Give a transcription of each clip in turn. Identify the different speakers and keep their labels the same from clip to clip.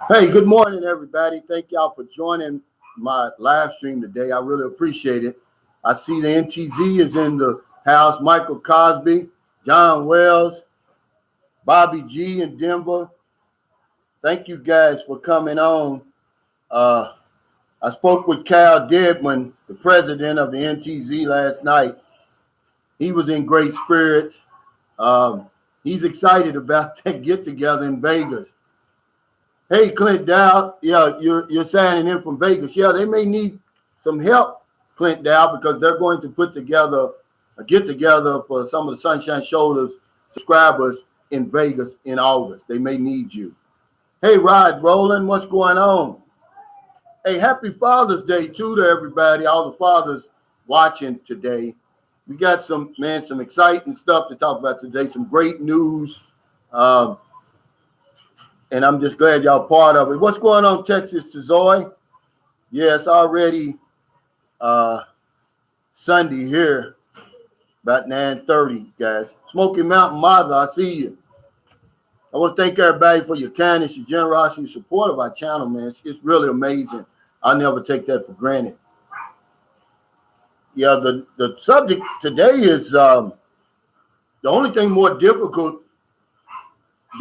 Speaker 1: Hey, good morning, everybody. Thank y'all for joining my live stream today. I really appreciate it. I see the NTZ is in the house. Michael Cosby, John Wells, Bobby G in Denver. Thank you guys for coming on. Uh, I spoke with Cal Deadman, the president of the NTZ, last night. He was in great spirits. He's excited about that get together in Vegas. Hey, Clint Dow, yeah, you're signing in from Vegas. Yeah, they may need some help, Clint Dow, because they're going to put together a get together for some of the Sunshine Shoulders subscribers in Vegas in August. They may need you. Hey, Rod Rowland, what's going on? Hey, happy Father's Day too to everybody, all the fathers watching today. We got some exciting stuff to talk about today, some great news. And I'm just glad y'all part of it. What's going on, Texas to Zoe? Yes, already Sunday here, about 9:30, guys. Smoky Mountain Mother, I see you. I want to thank everybody for your kindness, your generosity, your support of our channel, man. It's really amazing. I'll never take that for granted. Yeah, the subject today is the only thing more difficult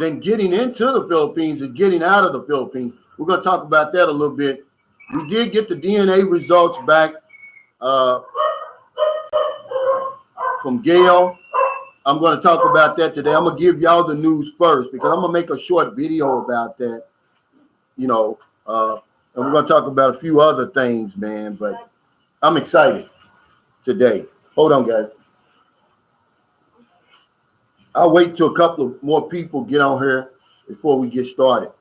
Speaker 1: than getting into the Philippines is getting out of the Philippines. We're going to talk about that a little bit. We did get the DNA results back from Gail. I'm going to talk about that today. I'm going to give y'all the news first because I'm going to make a short video about that, and we're going to talk about a few other things, man, but I'm excited today. Hold on, guys. I'll wait till a couple of more people get on here before we get started.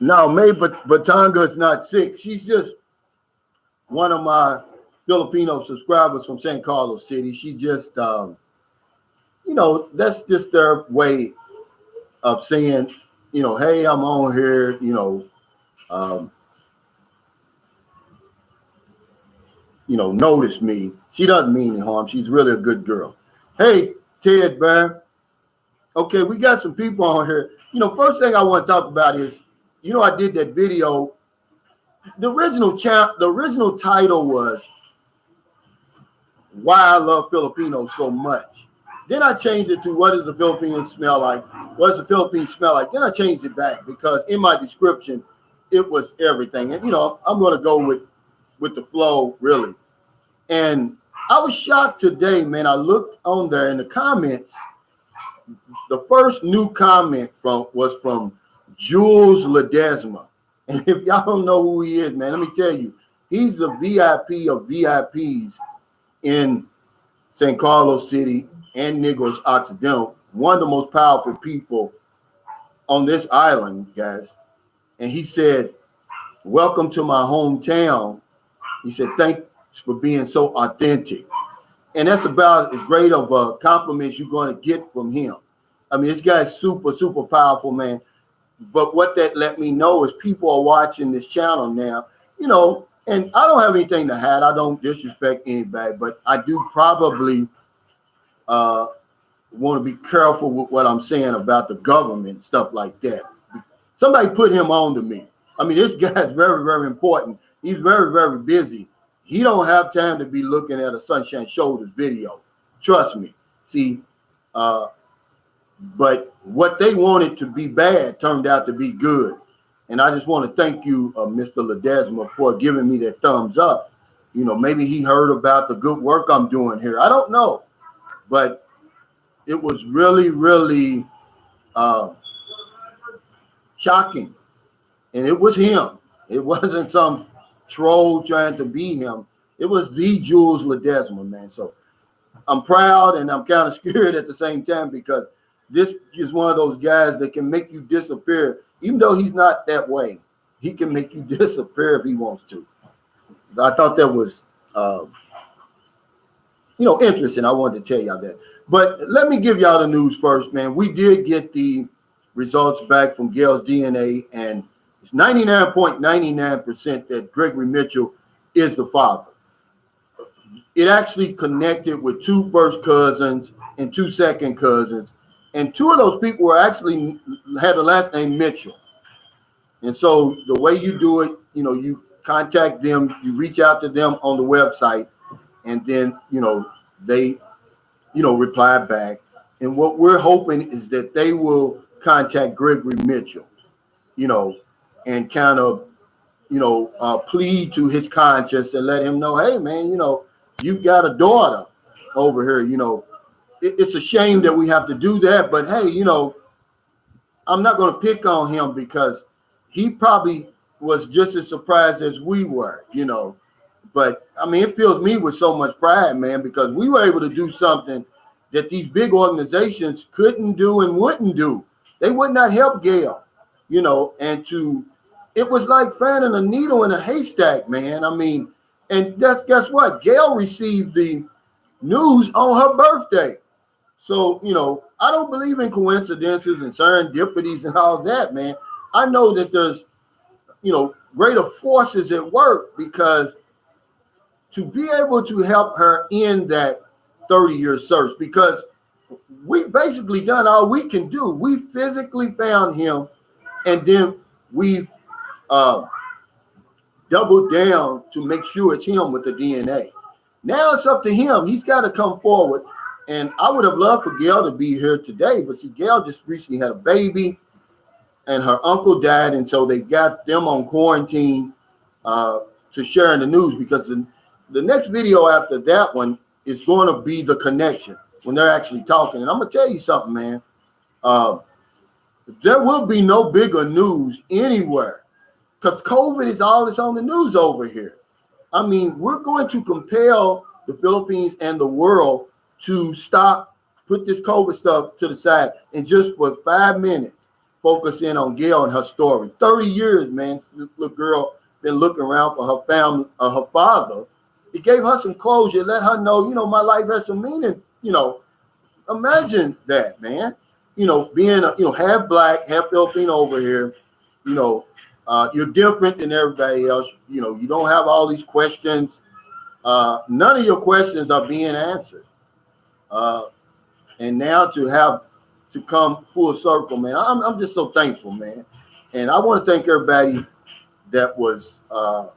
Speaker 1: No, May Batanga is not sick. She's just one of my Filipino subscribers from San Carlos City. She just, that's just their way of saying, hey, I'm on here, notice me. She doesn't mean any harm. She's really a good girl. Hey, Ted Bear. Okay, we got some people on here. First thing I want to talk about is, I did that video. The original title was Why I Love Filipinos So Much. Then I changed it to What Does the Philippines Smell Like? What does the Philippines smell like? Then I changed it back because in my description, it was everything. And, I'm going to go with the flow, really. And I was shocked today, man. I looked on there in the comments. The first new comment was from Jules Ledesma. And if y'all don't know who he is, man, let me tell you, he's the VIP of VIPs in San Carlos City and Negros Occidental, one of the most powerful people on this island, guys. And he said, welcome to my hometown. He said, thanks for being so authentic. And that's about as great of a compliment you're going to get from him. I mean, this guy's super, super powerful, man. But what that let me know is people are watching this channel now, and I don't have anything to hide. I don't disrespect anybody, but I do probably want to be careful with what I'm saying about the government, stuff like that. Somebody put him on to me. I mean, this guy's very, very important. He's very, very busy. He don't have time to be looking at a Sunshine Shoulders video. Trust me. See, but what they wanted to be bad turned out to be good. And I just want to thank you, Mr. Ledesma, for giving me that thumbs up. Maybe he heard about the good work I'm doing here. I don't know. But it was really, really shocking. And it was him. It wasn't some troll trying to be him. It was the Jules Ledesma, man. So I'm proud and I'm kind of scared at the same time because this is one of those guys that can make you disappear. Even though he's not that way, he can make you disappear if he wants to. I thought that was, interesting. I wanted to tell y'all that. But let me give y'all the news first, man. We did get the results back from Gail's DNA, and it's 99.99% that Gregory Mitchell is the father. It actually connected with two first cousins and two second cousins. And two of those people were actually had the last name Mitchell. And so the way you do it, you contact them, you reach out to them on the website, and then, they, reply back. And what we're hoping is that they will contact Gregory Mitchell, and kind of, plead to his conscience and let him know, hey, man, you've got a daughter over here, it's a shame that we have to do that, but hey, I'm not going to pick on him because he probably was just as surprised as we were, But I mean, it fills me with so much pride, man, because we were able to do something that these big organizations couldn't do and wouldn't do. They would not help Gail, and it was like finding a needle in a haystack, man. I mean, and guess what? Gail received the news on her birthday. So, I don't believe in coincidences and serendipities and all that, man. I know that there's, greater forces at work, because to be able to help her in that 30-year search, because we basically done all we can do. We physically found him, and then we've doubled down to make sure it's him with the DNA. Now it's up to him. He's got to come forward. And I would have loved for Gail to be here today, but see, Gail just recently had a baby, and her uncle died, and so they got them on quarantine to share in the news, because the next video after that one is going to be the connection when they're actually talking. And I'm going to tell you something, man. There will be no bigger news anywhere, because COVID is all that's on the news over here. I mean, we're going to compel the Philippines and the world to put this COVID stuff to the side, and just for 5 minutes, focus in on Gail and her story. 30 years, man, this little girl been looking around for her family, her father. It gave her some closure, let her know, my life has some meaning. Imagine that, man. Being half black, half Filipino over here, you're different than everybody else. You don't have all these questions. None of your questions are being answered. And now to come full circle, man, I'm just so thankful, man. And I want to thank everybody that was, all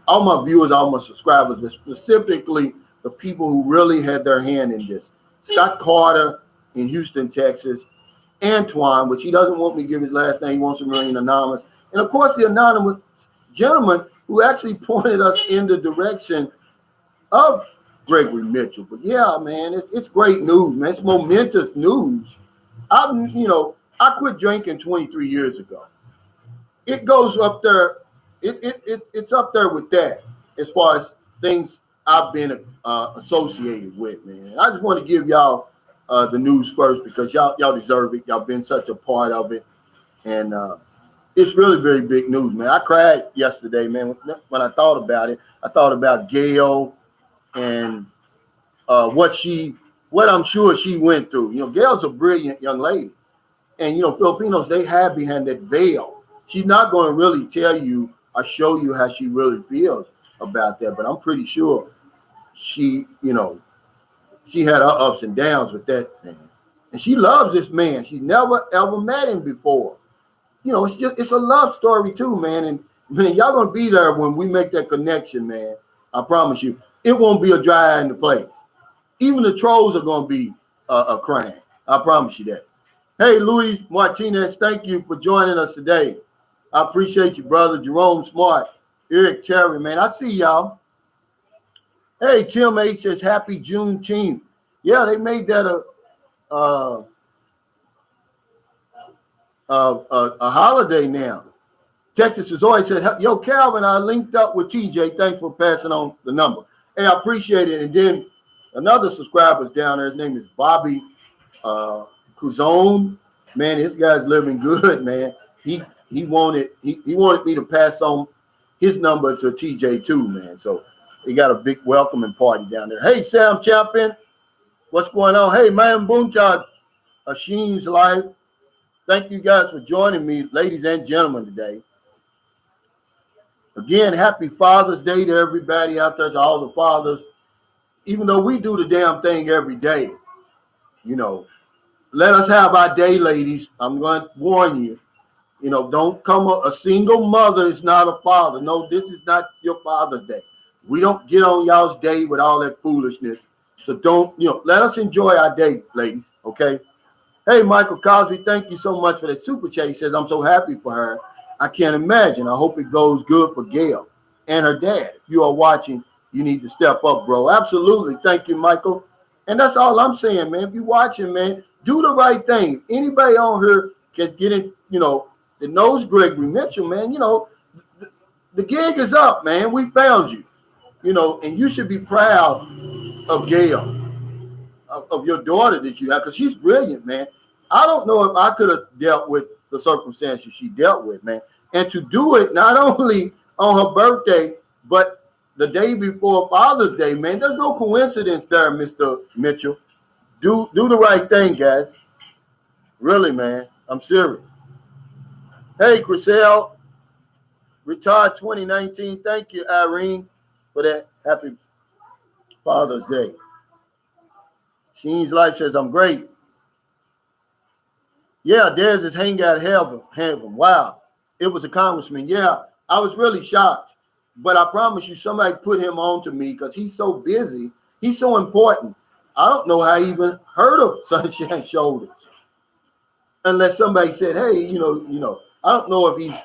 Speaker 1: my viewers, all my subscribers, but specifically the people who really had their hand in this. Scott Carter in Houston, Texas. Antoine, which he doesn't want me to give his last name. He wants to remain anonymous. And of course, the anonymous gentleman who actually pointed us in the direction of Gregory Mitchell. But yeah, man, it's great news, man. It's momentous news. I quit drinking 23 years ago. It goes up there. It's up there with that as far as things I've been associated with, man. I just want to give y'all the news first, because y'all deserve it. Y'all been such a part of it, and it's really very big news, man. I cried yesterday, man, when I thought about it. I thought about Gail and what I'm sure she went through. Gail's a brilliant young lady, and Filipinos, they hide behind that veil. She's not going to really tell you or show you how she really feels about that, but I'm pretty sure she had her ups and downs with that thing. And she loves this man. She's never ever met him before. It's a love story too, man. And man, y'all gonna be there when we make that connection, man. I promise you, it won't be a dry eye in the place. Even the trolls are gonna be crying. I promise you that. Hey, Luis Martinez, thank you for joining us today. I appreciate you, brother. Jerome Smart, Eric Terry, man. I see y'all. Hey, Tim H says happy Juneteenth. Yeah, they made that a holiday now. Texas has always said, yo, Calvin, I linked up with TJ. Thanks for passing on the number. Hey, I appreciate it. And then another subscriber's down there. His name is Bobby Kuzone. Man, this guy's living good, man. He wanted me to pass on his number to TJ too, man. So they got a big welcoming party down there. Hey, Sam Champion, what's going on? Hey, man, Bunta, Asheen's Life. Thank you guys for joining me, ladies and gentlemen, today. Again, happy Father's Day to everybody out there, to all the fathers. Even though we do the damn thing every day, let us have our day, ladies. I'm going to warn you. You know, don't come a single mother is not a father. No, this is not your Father's Day. We don't get on y'all's day with all that foolishness. So don't, let us enjoy our day, ladies. Okay. Hey, Michael Cosby, thank you so much for that super chat. He says, I'm so happy for her. I can't imagine. I hope it goes good for Gail and her dad. If you are watching, you need to step up, bro. Absolutely. Thank you, Michael. And that's all I'm saying, man. If you're watching, man, do the right thing. Anybody on here can get in, that knows Gregory Mitchell, man, the gig is up, man. We found you, and you should be proud of Gail, of your daughter that you have, because she's brilliant, man. I don't know if I could have dealt with the circumstances she dealt with, man. And to do it not only on her birthday, but the day before Father's Day, man, there's no coincidence there, Mr. Mitchell. Do the right thing, guys. Really, man. I'm serious. Hey, Chriselle, retired 2019. Thank you, Irene, for that. Happy Father's Day. Sheen's Life says, I'm great. Yeah, Dez is hanging out heaven. Wow. It was a congressman. Yeah, I was really shocked. But I promise you, somebody put him on to me because he's so busy. He's so important. I don't know how I even heard of Sunshine Shoulders. Unless somebody said, hey, I don't know if he's,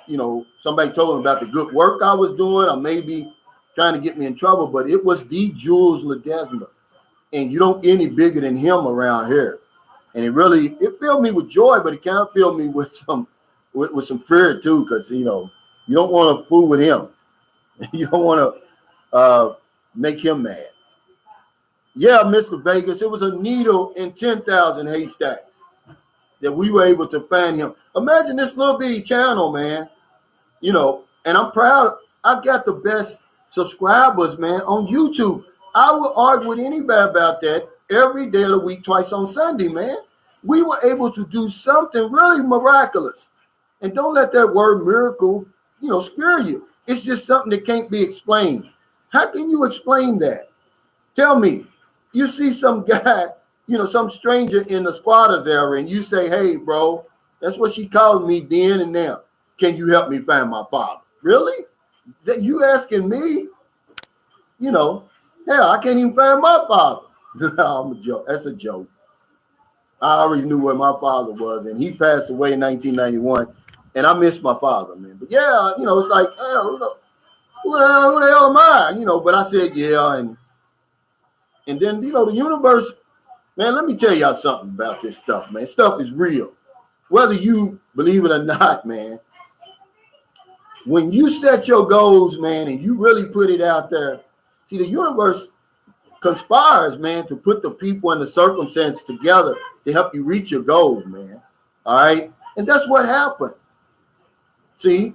Speaker 1: somebody told him about the good work I was doing or maybe trying to get me in trouble, but it was the Jules Ledesma. And you don't get any bigger than him around here. And it filled me with joy, but it kind of filled me with some fear too, because, you don't want to fool with him. You don't want to make him mad. Yeah, Mr. Vegas, it was a needle in 10,000 haystacks that we were able to find him. Imagine this little bitty channel, man. And I'm proud. I've got the best subscribers, man, on YouTube. I will argue with anybody about that every day of the week, twice on Sunday, man. We were able to do something really miraculous. And don't let that word miracle, scare you. It's just something that can't be explained. How can you explain that? Tell me. You see some guy, some stranger in the squatters area, and you say, hey, bro, that's what she called me then and now. Can you help me find my father? Really? That you asking me? Hell, I can't even find my father. No, I'm a joke. That's a joke. I already knew where my father was, and he passed away in 1991, and I miss my father, man. But yeah, it's like, who the hell am I? But I said, yeah, and then, the universe, man, let me tell y'all something about this stuff, man. Stuff is real. Whether you believe it or not, man, when you set your goals, man, and you really put it out there, see, the universe conspires, man, to put the people and the circumstances together to help you reach your goals, man. All right? And that's what happened. See,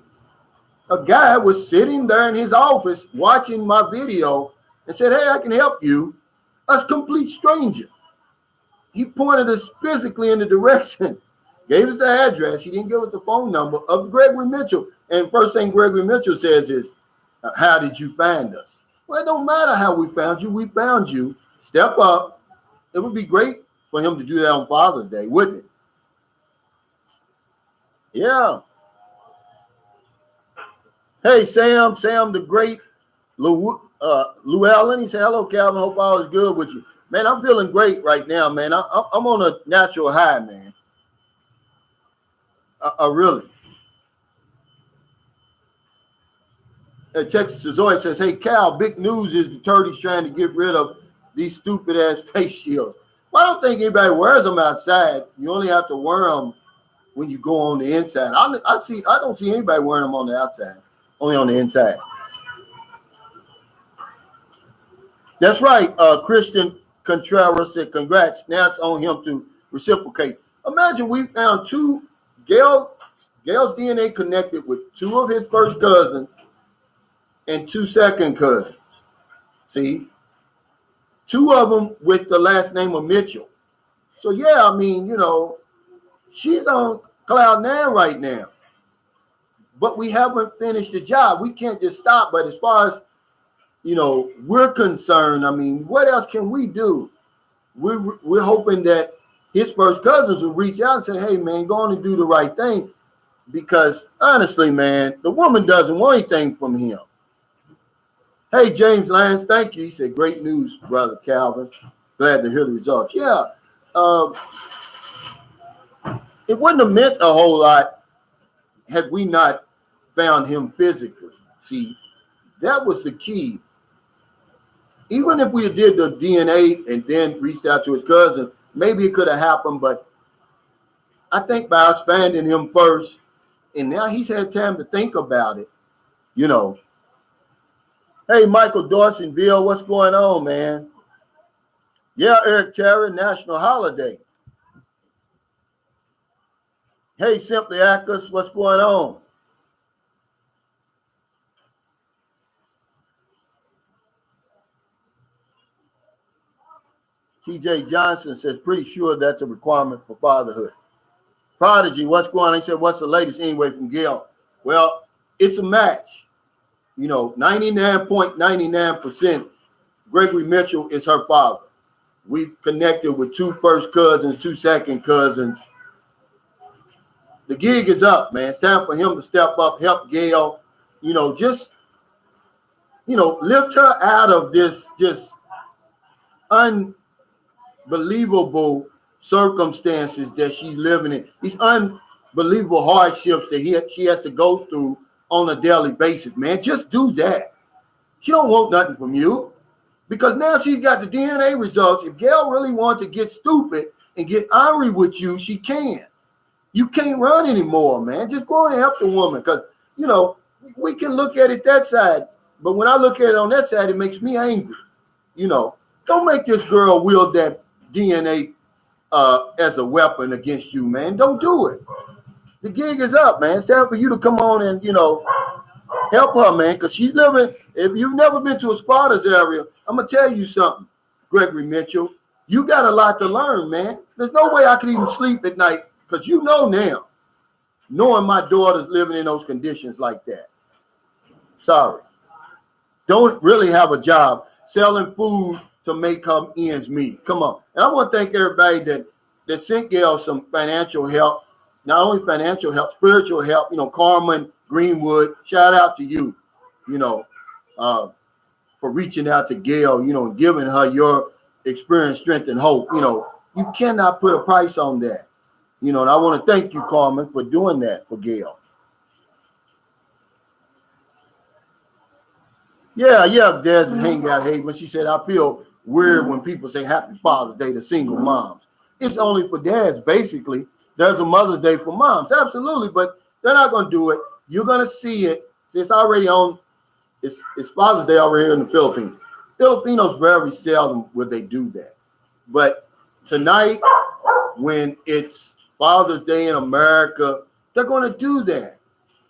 Speaker 1: a guy was sitting there in his office watching my video and said, hey, I can help you. A complete stranger. He pointed us physically in the direction, gave us the address. He didn't give us the phone number of Gregory Mitchell. And first thing Gregory Mitchell says is, how did you find us? Well, it don't matter how we found you. We found you. Step up. It would be great for him to do that on Father's Day, wouldn't it? Yeah. Hey, Sam the Great, Llewellyn. He said, hello, Calvin. Hope all is good with you. Man, I'm feeling great right now, man. I'm on a natural high, man. I really. Texas Zoe says, hey, Cal, big news is the Turtles trying to get rid of these stupid-ass face shields. Well, I don't think anybody wears them outside. You only have to wear them when you go on the inside. I don't see anybody wearing them on the outside, only on the inside. That's right. Christian Contreras said, congrats. Now it's on him to reciprocate. Imagine we found Gail's DNA connected with two of his first cousins and two second cousins. See? Two of them with the last name of Mitchell. So, yeah, I mean, she's on cloud nine right now. But we haven't finished the job. We can't just stop. But as far as, we're concerned, I mean, what else can we do? We're hoping that his first cousins would reach out and say, hey, man, go on and do the right thing. Because honestly, man, the woman doesn't want anything from him. Hey, James Lance, thank you. He said, great news, Brother Calvin. Glad to hear the results. Yeah. It wouldn't have meant a whole lot had we not found him physically. See, that was the key. Even if we did the DNA and then reached out to his cousin, maybe it could have happened. But I think by us finding him first, and now he's had time to think about it, you know. Hey, Michael Dawsonville, what's going on, man? Yeah, Eric Terry, national holiday. Hey, Simply Actors, what's going on? TJ Johnson says, pretty sure that's a requirement for fatherhood. Prodigy, what's going on? He said, what's the latest anyway from Gail? Well, it's a match. You know, 99.99% Gregory Mitchell is her father. We've connected with 2 first cousins, 2 second cousins. The gig is up, man. It's time for him to step up, help Gail, you know, just, you know, lift her out of this just unbelievable circumstances that she's living in. These unbelievable hardships that she has to go through on a daily basis, man. Just do that. She don't want nothing from you because now she's got the DNA results. If Gail really wants to get stupid and get angry with you, she can. You can't run anymore, man. Just go and help the woman because, you know, we can look at it that side. But when I look at it on that side, it makes me angry. You know, don't make this girl wield that DNA as a weapon against you, man. Don't do it. The gig is up, man. It's time for you to come on and, you know, help her, man, because she's living. If you've never been to a squatters area, I'm going to tell you something, Gregory Mitchell. You got a lot to learn, man. There's no way I could even sleep at night because you know now, knowing my daughter's living in those conditions like that. Sorry. Don't really have a job selling food to make her ends meet. Come on. And I want to thank everybody that sent Gail some financial help. Not only financial help, spiritual help. You know, Carmen Greenwood, shout out to you, you know, for reaching out to Gail, you know, and giving her your experience, strength, and hope. You know, you cannot put a price on that. You know, and I want to thank you, Carmen, for doing that for Gail. Yeah, Des hang out Haven. She said, I feel weird when people say Happy Father's Day to single moms. It's only for dads, basically. There's a Mother's Day for moms, absolutely, but they're not going to do it. You're going to see it. It's already on. It's Father's Day over here in the Philippines. Filipinos very seldom would they do that. But tonight, when it's Father's Day in America, they're going to do that.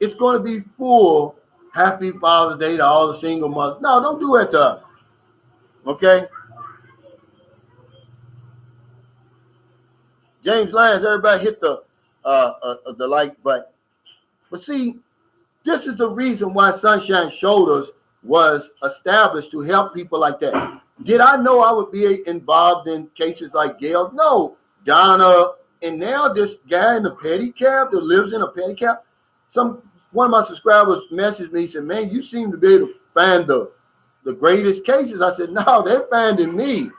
Speaker 1: It's going to be full Happy Father's Day to all the single mothers. No, don't do that to us. Okay? James Lyons, everybody hit the like button. But see, this is the reason why Sunshine Shoulders was established to help people like that. Did I know I would be involved in cases like Gail? No. Donna, and now this guy in the pedicab that lives in a pedicab. One of my subscribers messaged me and said, man, you seem to be able to find the greatest cases. I said, no, they're finding me.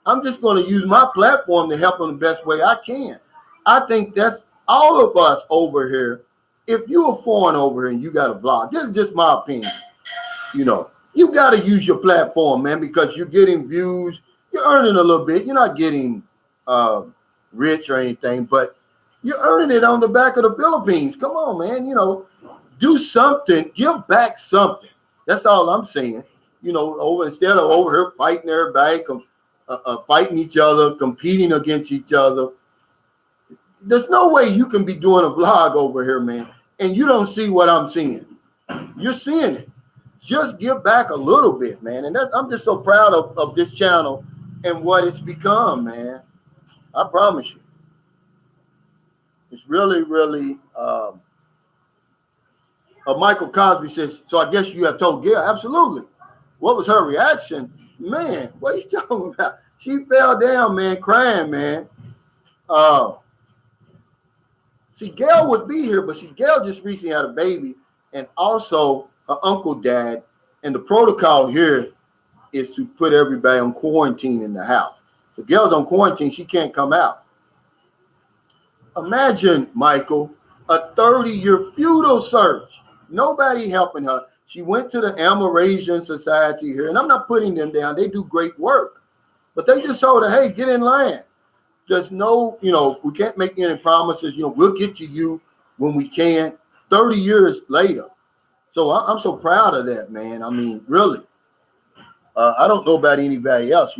Speaker 1: I'm just going to use my platform to help them the best way I can. I think that's all of us over here. If you're foreign over here and you got a vlog, this is just my opinion. You know, you got to use your platform, man, because you're getting views. You're earning a little bit. You're not getting rich or anything, but you're earning it on the back of the Philippines. Come on, man. You know, do something. Give back something. That's all I'm saying. You know, instead of over here fighting everybody, fighting each other, competing against each other. There's no way you can be doing a vlog over here, man, and you don't see what I'm seeing. You're seeing it. Just give back a little bit, man. And I'm just so proud of this channel and what it's become, man. I promise you. It's really, really. Michael Cosby says, so I guess you have told Gail. Absolutely. What was her reaction? Man, what are you talking about? She fell down, man, crying, man. See, Gail would be here, but see, Gail just recently had a baby, and also her uncle died. And the protocol here is to put everybody on quarantine in the house. So Gail's on quarantine; she can't come out. Imagine, Michael, a 30-year feudal search. Nobody helping her. She went to the Amerasian Society here, and I'm not putting them down. They do great work. But they just told her, hey, get in line. There's no, we can't make any promises. We'll get to you when we can. 30 years later. So I'm so proud of that, man. I mean, really. I don't know about anybody else,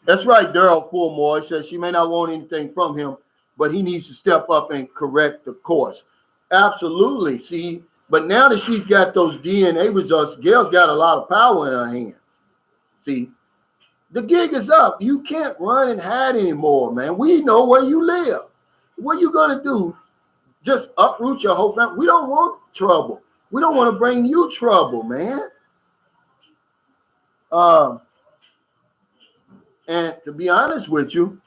Speaker 1: That's right, Daryl Fulmore says she may not want anything from him, but he needs to step up and correct the course. Absolutely. See, but now that she's got those DNA results, Gail's got a lot of power in her hands. See, the gig is up. You can't run and hide anymore, man. We know where you live. What are you going to do? Just uproot your whole family? We don't want trouble. We don't want to bring you trouble, man. And to be honest with you,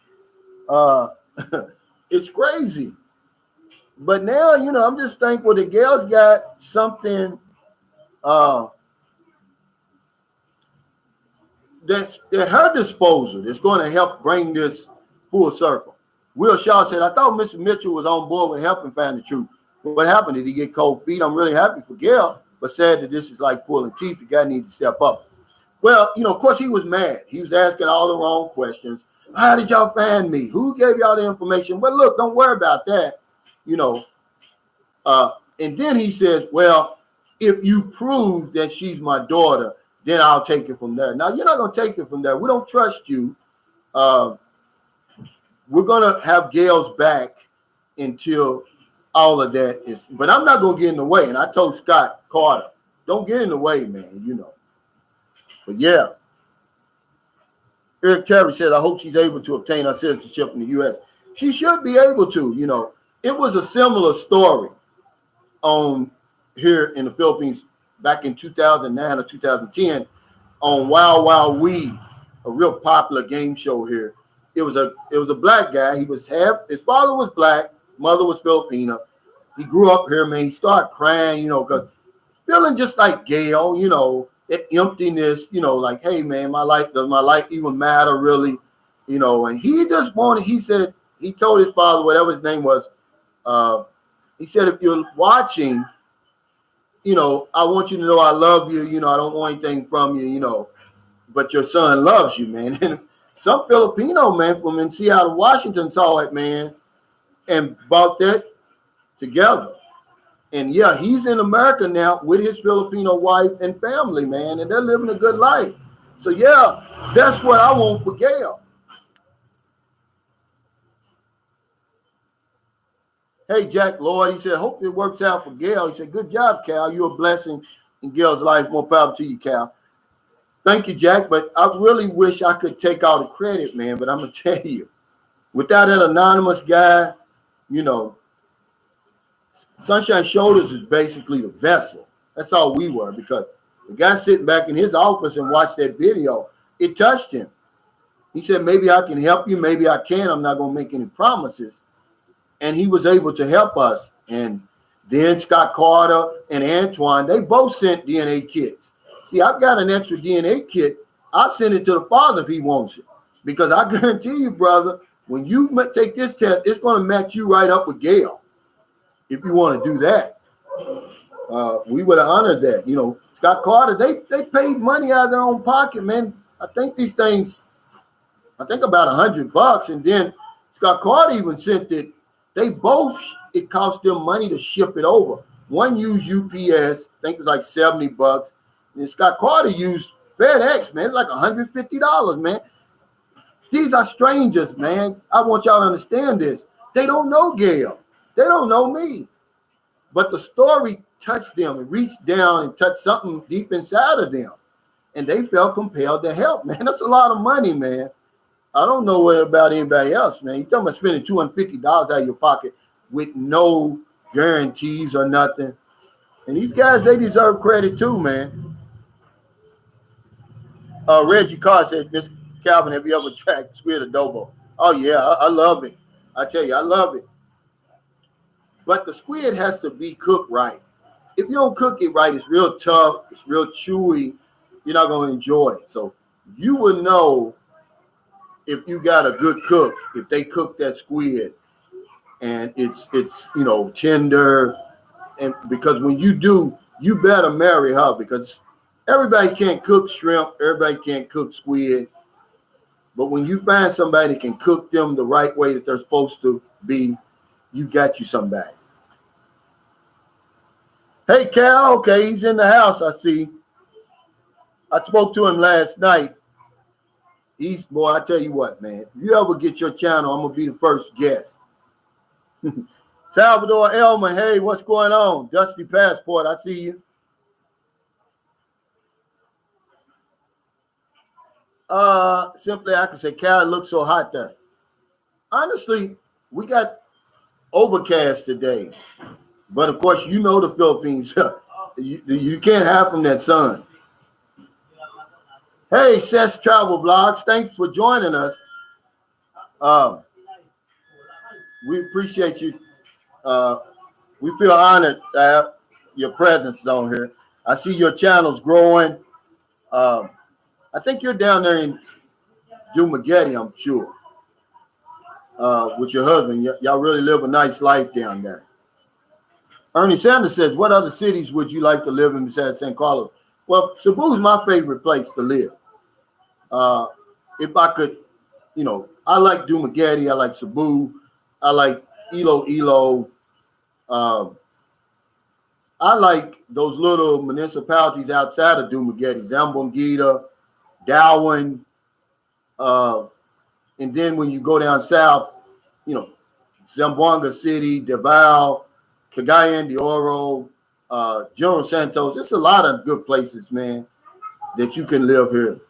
Speaker 1: it's crazy. But now, I'm just thankful that Gail's got something that's at her disposal that's going to help bring this full circle. Will Shaw said, I thought Mr. Mitchell was on board with helping find the truth. What happened? Did he get cold feet? I'm really happy for Gail, but sad that this is like pulling teeth. The guy needs to step up. Well, of course, he was mad. He was asking all the wrong questions. How did y'all find me? Who gave y'all the information? Well, look, don't worry about that, And then he says, well, if you prove that she's my daughter, then I'll take it from there. Now, you're not going to take it from there. We don't trust you. We're going to have Gail's back until all of that is. But I'm not going to get in the way. And I told Scott Carter, don't get in the way, man, But yeah, Eric Terry says, I hope she's able to obtain her citizenship in the U.S. She should be able to, It was a similar story on here in the Philippines back in 2009 or 2010 on Wild Wild Weed, a real popular game show here. It was a black guy. His father was black, mother was Filipino. He grew up here, man. He started crying, because feeling just like Gail, that emptiness, like, hey, man, does my life even matter really? And he just he told his father, whatever his name was, he said, if you're watching, I want you to know I love you, I don't want anything from you, but your son loves you, man. And some Filipino man from in Seattle, Washington saw it, man, and brought that together. And yeah, he's in America now with his Filipino wife and family, man, and they're living a good life. So yeah, that's what I want for Gail. Hey, Jack Lloyd, he said, hope it works out for Gail. He said, good job, Cal. You're a blessing in Gail's life. More power to you, Cal. Thank you, Jack, but I really wish I could take all the credit, man, but I'm going to tell you, without that anonymous guy, Sunshine Shoulders is basically the vessel. That's all we were, because the guy sitting back in his office and watched that video, it touched him. He said, maybe I can help you, maybe I can. I'm not going to make any promises. And he was able to help us. And then Scott Carter and Antoine, they both sent DNA kits. See, I've got an extra DNA kit. I'll send it to the father if he wants it. Because I guarantee you, brother, when you take this test, it's going to match you right up with Gail. If you want to do that, we would have honored that. Scott Carter, they paid money out of their own pocket, man. I think these things, about $100. And then Scott Carter even sent it. It cost them money to ship it over. One used UPS, I think it was like $70. And Scott Carter used FedEx, man. It's like $150, man. These are strangers, man. I want y'all to understand this. They don't know Gail. They don't know me. But the story touched them and reached down and touched something deep inside of them. And they felt compelled to help, man. That's a lot of money, man. I don't know what about anybody else, man. You're talking about spending $250 out of your pocket with no guarantees or nothing. And these guys, they deserve credit too, man. Reggie Carr said, Miss Calvin, have you ever tried squid adobo? Oh yeah, I love it. I tell you, I love it. But the squid has to be cooked right. If you don't cook it right, it's real tough, it's real chewy. You're not going to enjoy it. So you will know if you got a good cook, if they cook that squid and it's tender. And because when you do, you better marry her, because everybody can't cook shrimp, everybody can't cook squid. But when you find somebody that can cook them the right way that they're supposed to be, you got you somebody. Hey, Cal, okay, he's in the house, I see. I spoke to him last night. Boy, I tell you what, man, if you ever get your channel, I'm going to be the first guest. Salvador Elman, hey, what's going on? Dusty Passport, I see you. Simply, I can say, Cal, it looks so hot there. Honestly, we got overcast today. But, of course, you know the Philippines. you can't have from that sun. Hey, Seth's Travel Vlogs, thanks for joining us. We appreciate you. We feel honored to have your presence on here. I see your channel's growing. I think you're down there in Dumaguete, I'm sure, with your husband. Y'all really live a nice life down there. Ernie Sanders says, what other cities would you like to live in besides San Carlos? Well, Cebu's my favorite place to live. If I could, I like Dumaguete. I like Cebu. I like Iloilo. I like those little municipalities outside of Dumaguete, Zamboanguita, Darwin. And then when you go down south, Zamboanga City, Davao, Cagayan de Oro, General Santos. It's a lot of good places, man, that you can live here.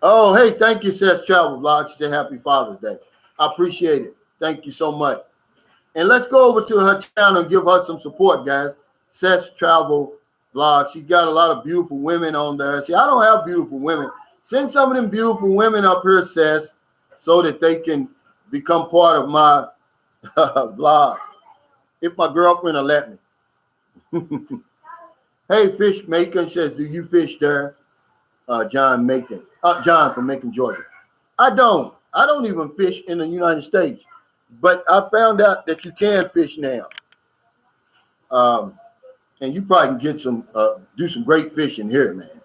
Speaker 1: Oh, hey, thank you, Seth's Travel Vlog. She said happy Father's Day. I appreciate it. Thank you so much. And let's go over to her channel and give her some support, guys. Seth's Travel Vlog. She's got a lot of beautiful women on there. See, I don't have beautiful women. Send some of them beautiful women up here, Seth, so that they can become part of my vlog. If my girlfriend will let me. Hey, Fish Macon says, do you fish there? John Macon. John from Macon, Georgia. I don't even fish in the United States. But I found out that you can fish now. And you probably can get some, do some great fishing here, man.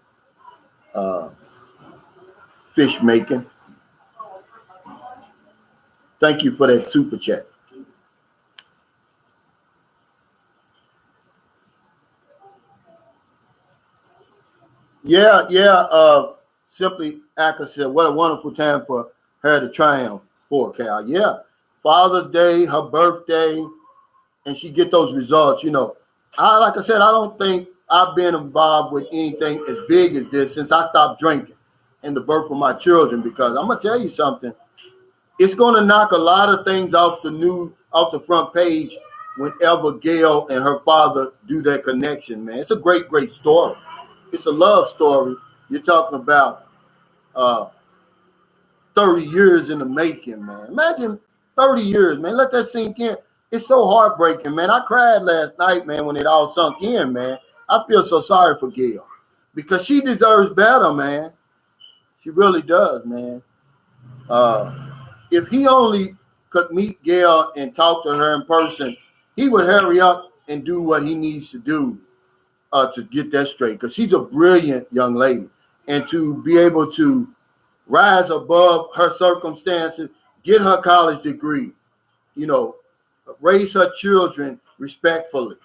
Speaker 1: Fish Macon. Thank you for that super chat. Yeah. Simply Aka said, what a wonderful time for her to triumph for Cal. Yeah. Father's Day, her birthday, and she get those results. Like I said, I don't think I've been involved with anything as big as this since I stopped drinking and the birth of my children, because I'm gonna tell you something. It's gonna knock a lot of things off the front page whenever Gail and her father do that connection, man. It's a great, great story. It's a love story. You're talking about 30 years in the making, man. Imagine 30 years, man. Let that sink in. It's so heartbreaking, man. I cried last night, man, when it all sunk in, man. I feel so sorry for Gail because she deserves better, man. She really does, man. If he only could meet Gail and talk to her in person, he would hurry up and do what he needs to do to get that straight, because she's a brilliant young lady. And to be able to rise above her circumstances, get her college degree, raise her children respectfully,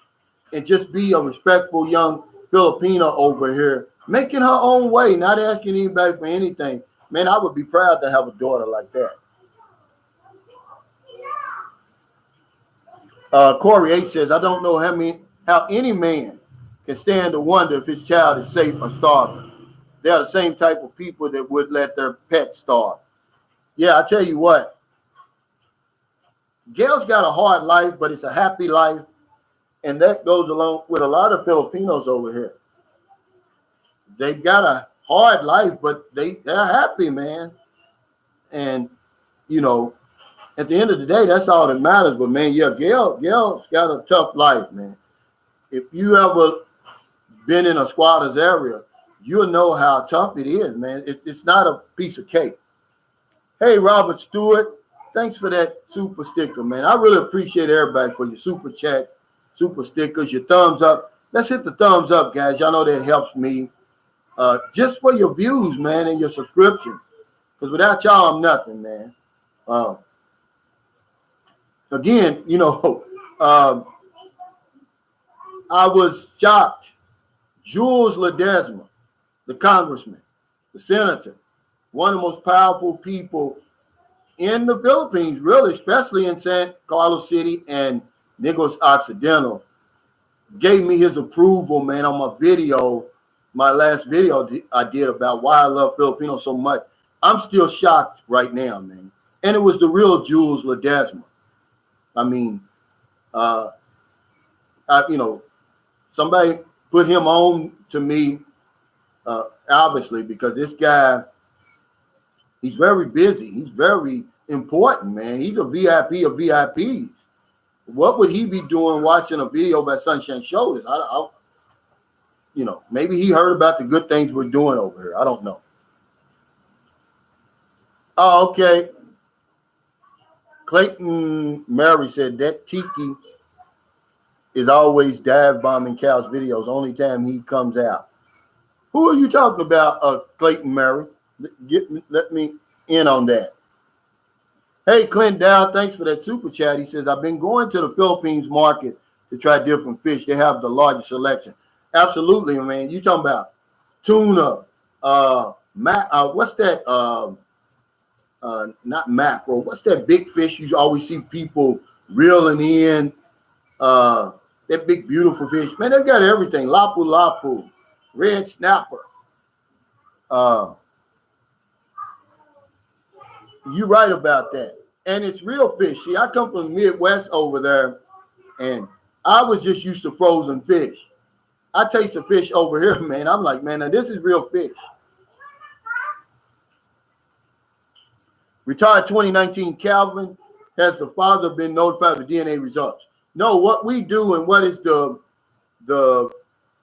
Speaker 1: and just be a respectful young Filipino over here, making her own way, not asking anybody for anything. Man, I would be proud to have a daughter like that. Corey H says, I don't know how any man can stand to wonder if his child is safe or starving. They are the same type of people that would let their pet starve. Yeah, I tell you what, Gail's got a hard life, but it's a happy life. And that goes along with a lot of Filipinos over here. they've got a hard life, but they're happy, man. And you know, at the end of the day, that's all that matters. But man, yeah, Gail's got a tough life, man. If you ever been in a squatter's area, you'll know how tough it is, man. It's not a piece of cake. Hey, Robert Stewart, thanks for that super sticker, man. I really appreciate everybody for your super chats, super stickers, your thumbs up. Let's hit the thumbs up, guys. Y'all know that helps me. Just for your views, man, and your subscriptions. Because without y'all, I'm nothing, man. Again, you know, I was shocked. Jules Ledesma, the congressman, the senator, one of the most powerful people in the Philippines, really, especially in San Carlos City and Negros Occidental, gave me his approval, man, on my video, my last video I did about why I love Filipinos so much. I'm still shocked right now, man. And it was the real Jules Ledesma. I mean, you know, somebody put him on to me, obviously, because this guy, he's very busy. He's very important, man. He's a VIP of VIPs. What would he be doing watching a video by Sunshine Shoulders? You know, maybe he heard about the good things we're doing over here. I don't know. Oh, okay. Clayton Mary said that Tiki is always dive bombing Cal's videos. Only time he comes out. Who are you talking about, Clayton Mary? Let me in on that. Hey, Clint Dow, thanks for that super chat. He says, I've been going to the Philippines market to try different fish. They have the largest selection. Absolutely, man. You talking about tuna, what's that? Not mackerel. What's that big fish you always see people reeling in? That big, beautiful fish. Man, they got everything. Lapu-lapu, red snapper. You're right about that. And it's real fish. See, I come from the Midwest over there, and I was just used to frozen fish. I taste the fish over here, man. I'm like, man, now this is real fish. Retired 2019 Calvin, has the father been notified of the DNA results? No, what we do and what is the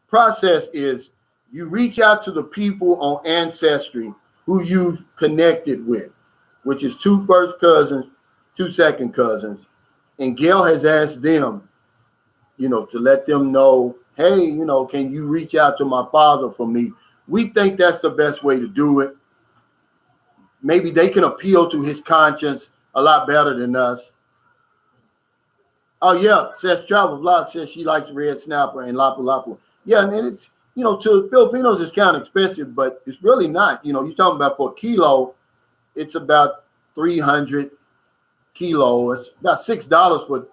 Speaker 1: process is you reach out to the people on Ancestry who you've connected with, which is 2 first cousins, 2 second cousins. And Gail has asked them, you know, to let them know, hey, you know, can you reach out to my father for me? We think that's the best way to do it. Maybe they can appeal to his conscience a lot better than us. Oh, yeah, says Travel Vlog says she likes red snapper and lapu-lapu. Yeah, and it's, you know, to Filipinos, it's kind of expensive, but it's really not. You know, you're talking about for a kilo, it's about 300 kilos. It's about $6 for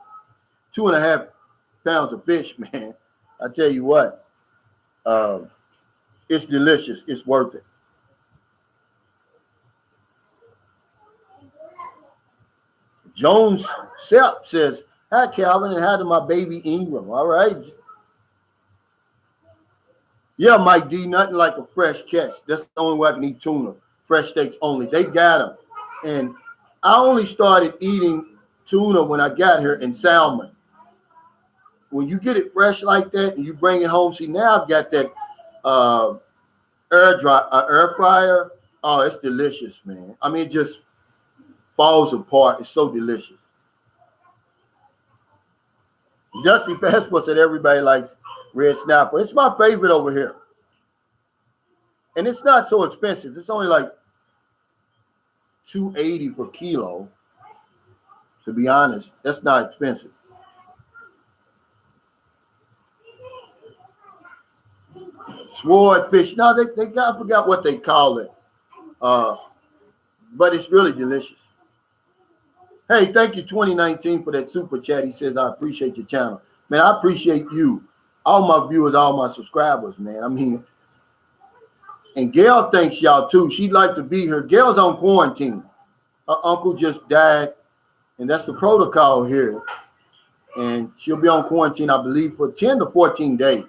Speaker 1: 2.5 pounds of fish, man. I tell you what, it's delicious. It's worth it. Jones Sepp says, hi, Calvin, and hi to my baby Ingram. All right. Yeah, Mike D, nothing like a fresh catch. That's the only way I can eat tuna. Fresh steaks only. They got them. And I only started eating tuna when I got here, and salmon. When you get it fresh like that and you bring it home, see, now I've got that air fryer. Oh, it's delicious, man. I mean, it just falls apart. It's so delicious. Dusty Passport said everybody likes red snapper. It's my favorite over here. And it's not so expensive. It's only like $2.80 per kilo. To be honest, that's not expensive. Swordfish. No, I forgot what they call it. But it's really delicious. Hey, thank you, 2019, for that super chat. He says, I appreciate your channel. Man, I appreciate you. All my viewers, all my subscribers, man. I mean, and Gail thanks y'all, too. She'd like to be here. Gail's on quarantine. Her uncle just died, and that's the protocol here. And she'll be on quarantine, I believe, for 10 to 14 days.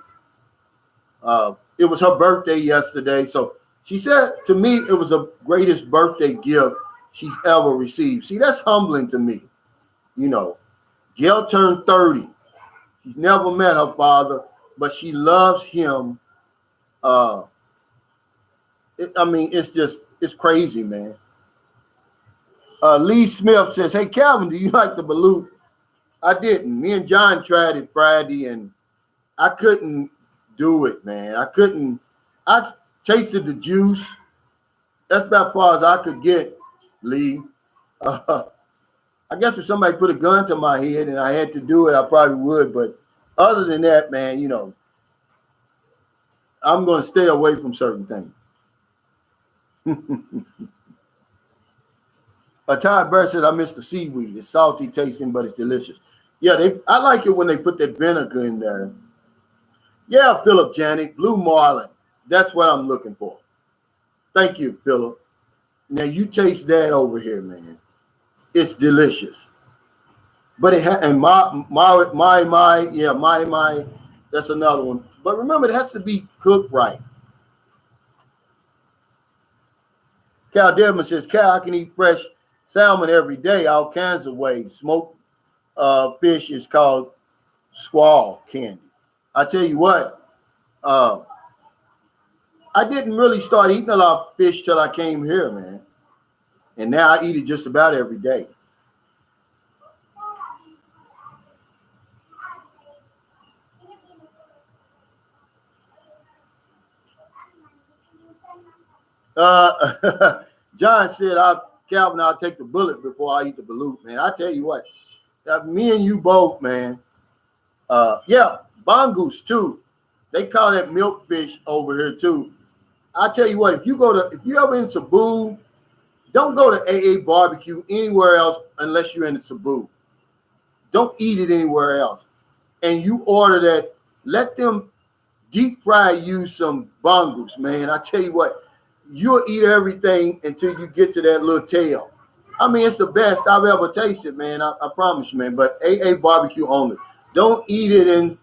Speaker 1: it was her birthday yesterday. So she said to me it was the greatest birthday gift she's ever received. See, that's humbling to me. You know, Gail turned 30. She's never met her father, but she loves him. It's crazy, man. Lee Smith says, hey, Calvin, do you like the balut? I didn't. Me and John tried it Friday, and I couldn't do it, man. I tasted the juice. That's about as far as I could get, Lee. I guess if somebody put a gun to my head and I had to do it, I probably would. But other than that, man, you know, I'm going to stay away from certain things. Todd Bird said, I miss the seaweed. It's salty tasting, but it's delicious. Yeah, I like it when they put that vinegar in there. Yeah, Philip Janik, Blue Marlin. That's what I'm looking for. Thank you, Philip. Now you taste that over here, man. It's delicious. But it and my, that's another one. But remember, it has to be cooked right. Cal Devman says, Cal, I can eat fresh salmon every day, all kinds of ways. Smoked fish is called squall candy. I tell you what, I didn't really start eating a lot of fish till I came here, man. And now I eat it just about every day. John said, Calvin, I'll take the bullet before I eat the balut, man. I tell you what, me and you both, man. Yeah, bongoose too. They call that milkfish over here too. I tell you what, if you ever in Cebu, don't go to AA Barbecue anywhere else unless you're in the Cebu. Don't eat it anywhere else. And you order that, let them deep fry you some bongoose, man. I tell you what, you'll eat everything until you get to that little tail. I mean, it's the best I've ever tasted, man. I promise you, man. But AA Barbecue only. Don't eat it in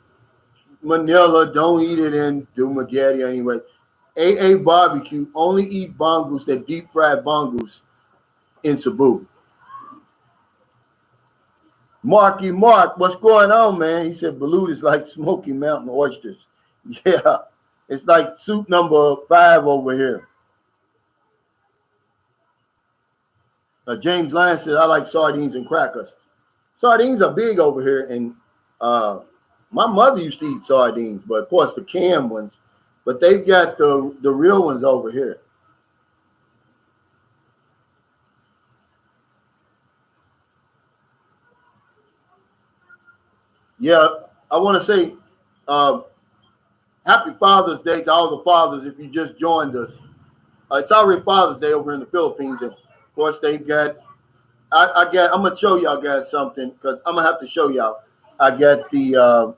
Speaker 1: Manila. Don't eat it in Dumaguete anyway. AA Barbecue only eat bongoose, that deep fried bongoose in Cebu. Marky Mark, what's going on, man? He said balut is like Smoky Mountain oysters. Yeah, it's like soup number 5 over here. James Lyons said, I like sardines and crackers. Sardines are big over here, and my mother used to eat sardines, but of course the canned ones. But they've got the real ones over here. Yeah, I want to say happy Father's Day to all the fathers if you just joined us. It's already Father's Day over in the Philippines, and of course they've got. I'm gonna show y'all guys something because I'm gonna have to show y'all. I got the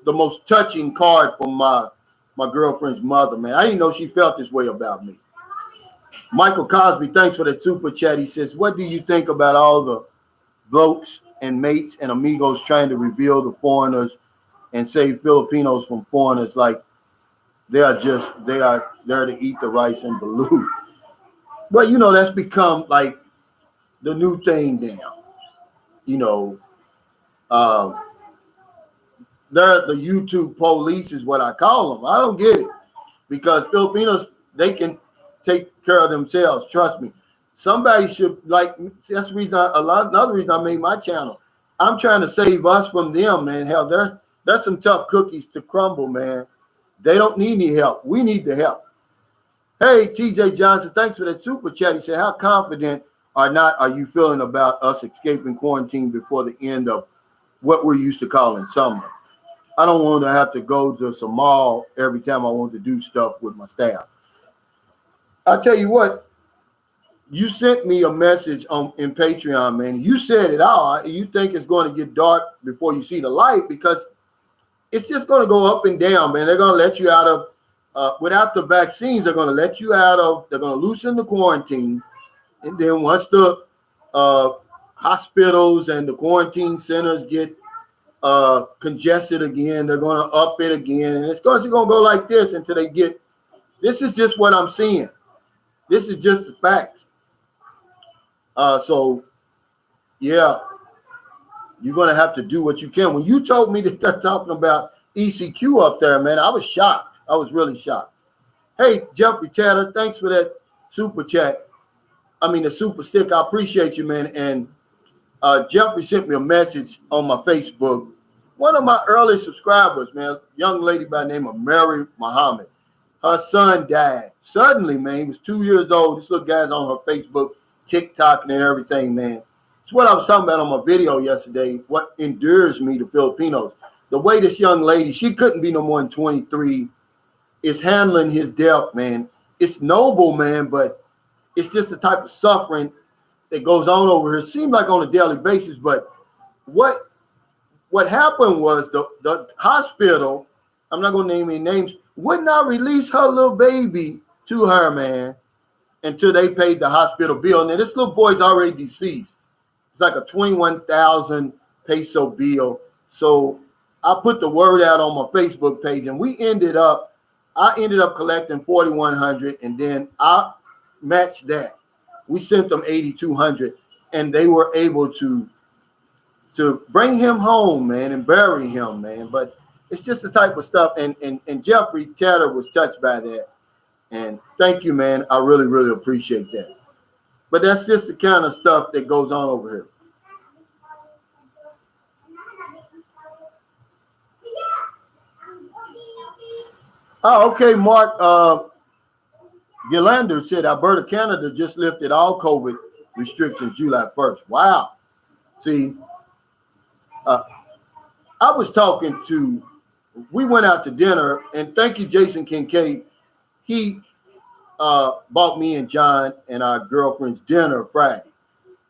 Speaker 1: most touching card from my girlfriend's mother, man. I didn't know she felt this way about me. Michael Cosby, thanks for the super chat. He says, what do you think about all the blokes and mates and amigos trying to reveal the foreigners and save Filipinos from foreigners like they are there to eat the rice and balut? But, you know, that's become like the new thing now. You know, they're the YouTube police is what I call them. I don't get it because Filipinos, they can take care of themselves. Trust me. Somebody should, like, that's the reason another reason I made my channel. I'm trying to save us from them, man. Hell, there's some tough cookies to crumble, man. They don't need any help. We need the help. Hey, TJ Johnson, thanks for that super chat. He said, how confident or not are you feeling about us escaping quarantine before the end of what we're used to calling summer? I don't want to have to go to some mall every time I want to do stuff with my staff. I'll tell you what, you sent me a message in Patreon, man. You said it all. You think it's going to get dark before you see the light because it's just going to go up and down, man. They're going to let you out of, without the vaccines, they're going to let you out of, they're going to loosen the quarantine. And then once the hospitals and the quarantine centers get congested again. They're going to up it again. And it's going to go like this until they get, this is just what I'm seeing. This is just the facts. So, yeah, you're going to have to do what you can. When you told me that they're talking about ECQ up there, man, I was shocked. I was really shocked. Hey, Jeffrey Chatter, thanks for that super chat. I mean, the super stick. I appreciate you, man. And Jeffrey sent me a message on my Facebook. One of my early subscribers, man, young lady by the name of Mary Muhammad. Her son died suddenly, man. He was 2 years old. This little guy's on her Facebook, TikTok, and everything, man. It's what I was talking about on my video yesterday. What endures me to Filipinos. The way this young lady, she couldn't be no more than 23, is handling his death, man. It's noble, man, but it's just the type of suffering that goes on over here. It seems like on a daily basis, but what happened was the hospital, I'm not going to name any names, would not release her little baby to her, man, until they paid the hospital bill. Now, this little boy's already deceased. It's like a 21,000 peso bill. So I put the word out on my Facebook page, and I ended up collecting 4,100, and then I matched that. We sent them 8,200, and they were able to bring him home, man, and bury him, man. But it's just the type of stuff, and Jeffrey Chatter was touched by that. And thank you, man. I really, really appreciate that. But that's just the kind of stuff that goes on over here. Oh, okay, Mark. Gilander said Alberta, Canada just lifted all COVID restrictions July 1st. Wow. See, I was talking to, we went out to dinner, and thank you, Jason Kincaid. He bought me and John and our girlfriends dinner Friday.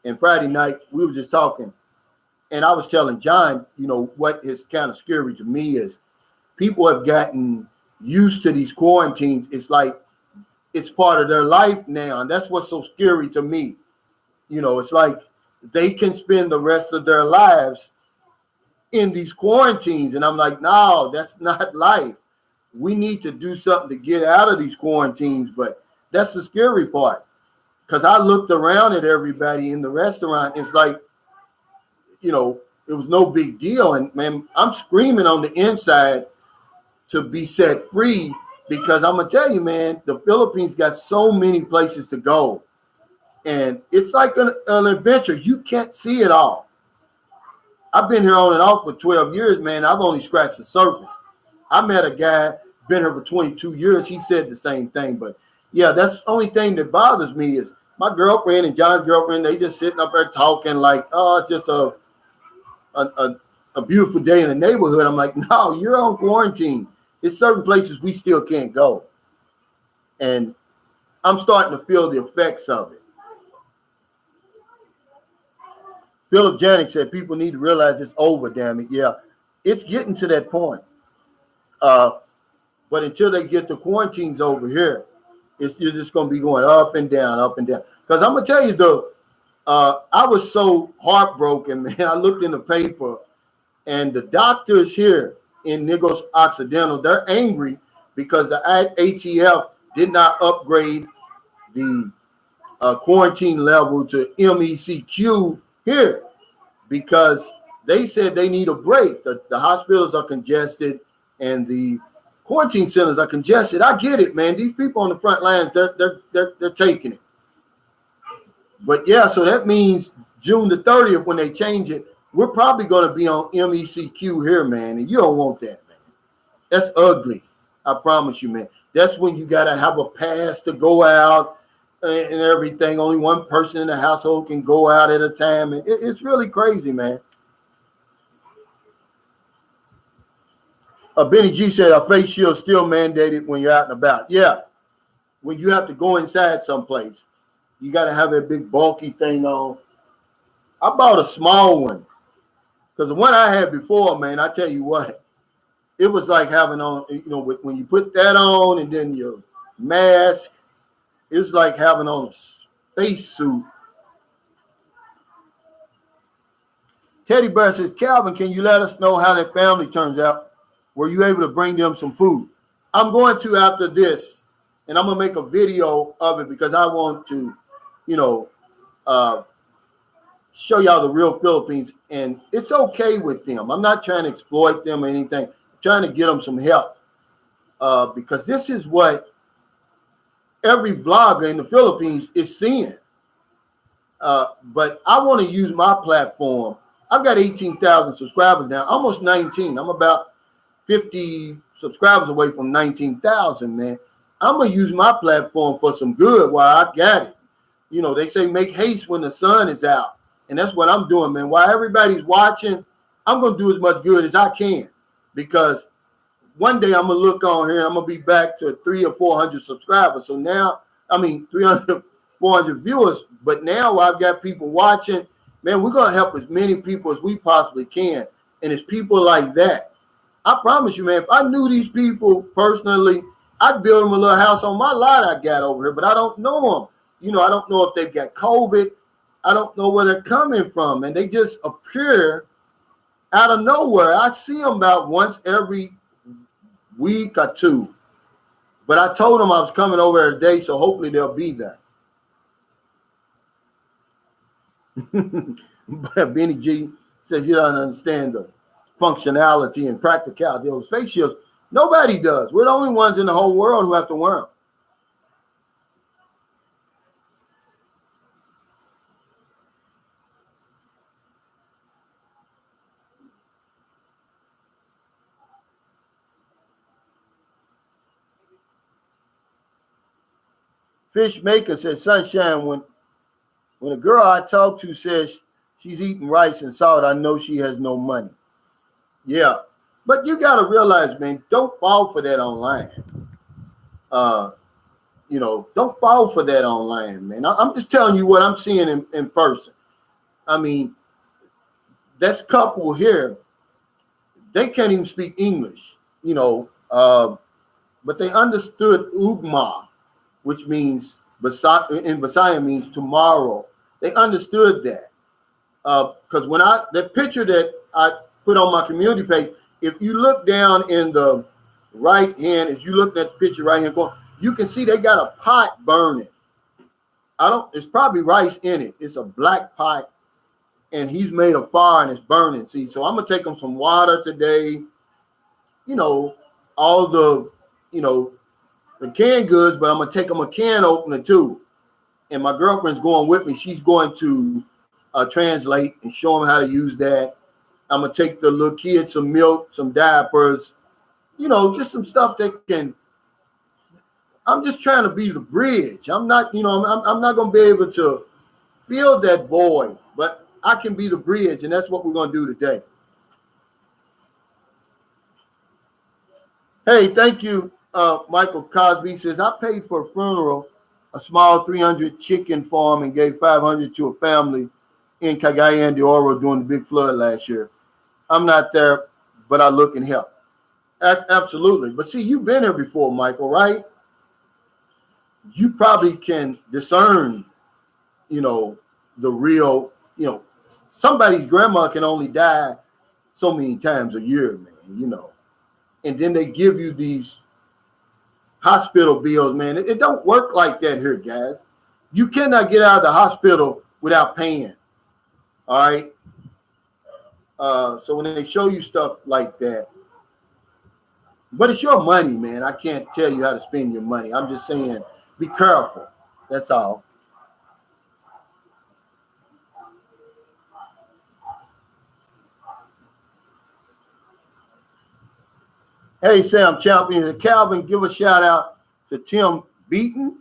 Speaker 1: And Friday night, we were just talking. And I was telling John, you know, what is kind of scary to me is people have gotten used to these quarantines. It's like it's part of their life now. And that's what's so scary to me. You know, it's like they can spend the rest of their lives in these quarantines. And I'm like, no, that's not life. We need to do something to get out of these quarantines. But that's the scary part. Because I looked around at everybody in the restaurant. It's like, you know, it was no big deal. And man, I'm screaming on the inside to be set free, because I'm going to tell you, man, the Philippines got so many places to go. And it's like an adventure. You can't see it all. I've been here on and off for 12 years, man. I've only scratched the surface. I met a guy, been here for 22 years. He said the same thing. But yeah, that's the only thing that bothers me is my girlfriend and John's girlfriend, they just sitting up there talking like, oh, it's just a beautiful day in the neighborhood. I'm like, no, you're on quarantine. There's certain places we still can't go. And I'm starting to feel the effects of it. Philip Janik said people need to realize it's over, damn it. Yeah, it's getting to that point. But until they get the quarantines over here, you're just going to be going up and down, up and down. Because I'm going to tell you, though, I was so heartbroken, man. I looked in the paper, and the doctors here in Negros Occidental, they're angry because the ATF did not upgrade the quarantine level to MECQ here, because they said they need a break. The hospitals are congested and the quarantine centers are congested. I get it, man. These people on the front lines, they're taking it. But yeah, so that means June the 30th, when they change it, we're probably going to be on MECQ here, man. And you don't want that, man. That's ugly. I promise you, man. That's when you got to have a pass to go out and everything. Only one person in the household can go out at a time. And it's really crazy, man. Benny G said a face shield still mandated when you're out and about. Yeah. When you have to go inside someplace, you got to have that big bulky thing on. I bought a small one. Because the one I had before, man, I tell you what, it was like having on, you know, when you put that on and then your mask, it was like having on a space suit. Teddy Bear says, Calvin, can you let us know how that family turns out? Were you able to bring them some food? I'm going to after this, and I'm going to make a video of it because I want to, show y'all the real Philippines. And it's okay with them. I'm not trying to exploit them or anything. I'm trying to get them some help because this is what every vlogger in the Philippines is seeing. But I want to use my platform. I've got 18,000 subscribers now, almost 19. I'm about 50 subscribers away from 19,000, man. I'm going to use my platform for some good while I got it. They say make haste when the sun is out. And that's what I'm doing, man. While everybody's watching, I'm going to do as much good as I can because one day I'm going to look on here and I'm going to be back to 300 or 400 subscribers. So now, 300, 400 viewers. But now I've got people watching. Man, we're going to help as many people as we possibly can. And it's people like that. I promise you, man, if I knew these people personally, I'd build them a little house on my lot I got over here. But I don't know them. I don't know if they've got COVID. I don't know where they're coming from. And they just appear out of nowhere. I see them about once every week or two. But I told them I was coming over every day, so hopefully they'll be there. But Benny G says you don't understand the functionality and practicality of those face shields. Nobody does. We're the only ones in the whole world who have to wear them. Fish Maker says, Sunshine, when a girl I talk to says she's eating rice and salt, I know she has no money. Yeah. But you got to realize, man, don't fall for that online. Don't fall for that online, man. I'm just telling you what I'm seeing in person. This couple here, they can't even speak English, but they understood Ugma, which means in Visayan means tomorrow. They understood that. Because when the picture that I put on my community page, if you look down in the right hand, if you look at the picture right hand corner, you can see they got a pot burning. It's probably rice in it. It's a black pot, and he's made a fire and it's burning. See, so I'm gonna take them some water today. All the canned goods, but I'm gonna take them a can opener too. And my girlfriend's going with me. She's going to translate and show them how to use that. I'm gonna take the little kids some milk, some diapers, just some stuff that can. I'm just trying to be the bridge. I'm not, I'm not gonna be able to fill that void, but I can be the bridge, and that's what we're gonna do today. Hey, thank you, Michael Cosby says I paid for a funeral, a small 300 chicken farm, and gave 500 to a family in Cagayan de Oro during the big flood last year. I'm not there, but I look and help. Absolutely. But see, you've been here before, Michael, right? You probably can discern, the real, somebody's grandma can only die so many times a year, man, And then they give you these hospital bills, man. It don't work like that here, guys. You cannot get out of the hospital without paying. All right. So when they show you stuff like that, but it's your money, man. I can't tell you how to spend your money. I'm just saying, be careful. That's all. Hey, Sam Champion. Calvin, give a shout out to Tim Beaton.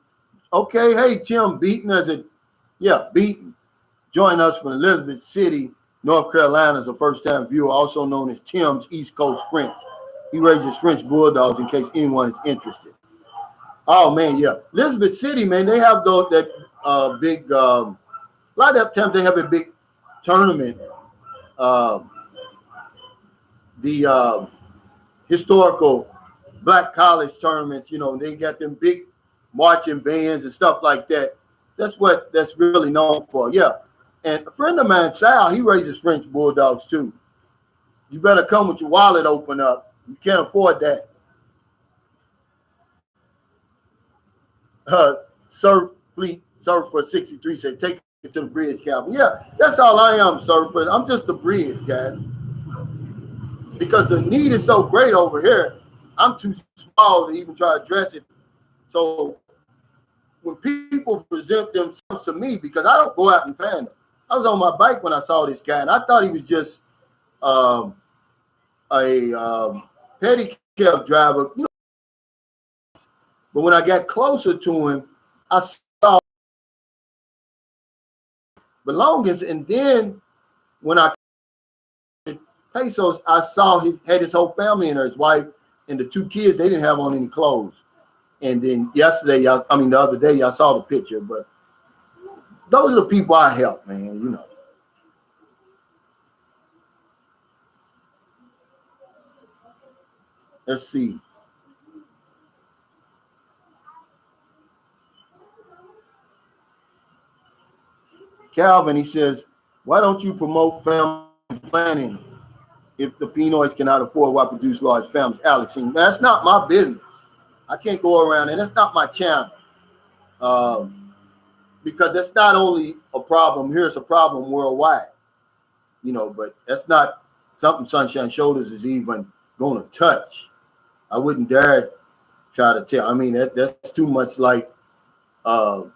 Speaker 1: Okay. Hey, Tim Beaton. Beaton. Join us from Elizabeth City, North Carolina, as a first-time viewer, also known as Tim's East Coast French. He raises French bulldogs in case anyone is interested. Oh, man, yeah. Elizabeth City, man, they have that big, a lot of times they have a big tournament. The historical black college tournaments, they got them big marching bands and stuff like that. That's what that's really known for. Yeah. And a friend of mine, Sal, he raises French bulldogs too. You better come with your wallet open up. You can't afford that. Surf Fleet Surfer 63 said, take it to the bridge, Calvin. Yeah, that's all I am, Surfer. I'm just the bridge, guys. Because the need is so great over here, I'm too small to even try to address it. So when people present themselves to me, because I don't go out and find them. I was on my bike when I saw this guy, and I thought he was just a pedicab driver, you know. But when I got closer to him, I saw belongings, and then when I pesos, I saw he had his whole family in there, his wife and the 2 kids. They didn't have on any clothes. And then the other day, I saw the picture. But those are the people I help, man, you know. Let's see. Calvin, he says, why don't you promote family planning if the Pinoys cannot afford what produce large families? Alex, that's not my business. I can't go around, and that's not my channel. Because that's not only a problem here, it's a problem worldwide. You know, but that's not something Sunshine Shoulders is even going to touch. I wouldn't dare try to tell. I mean, that's too much like, no,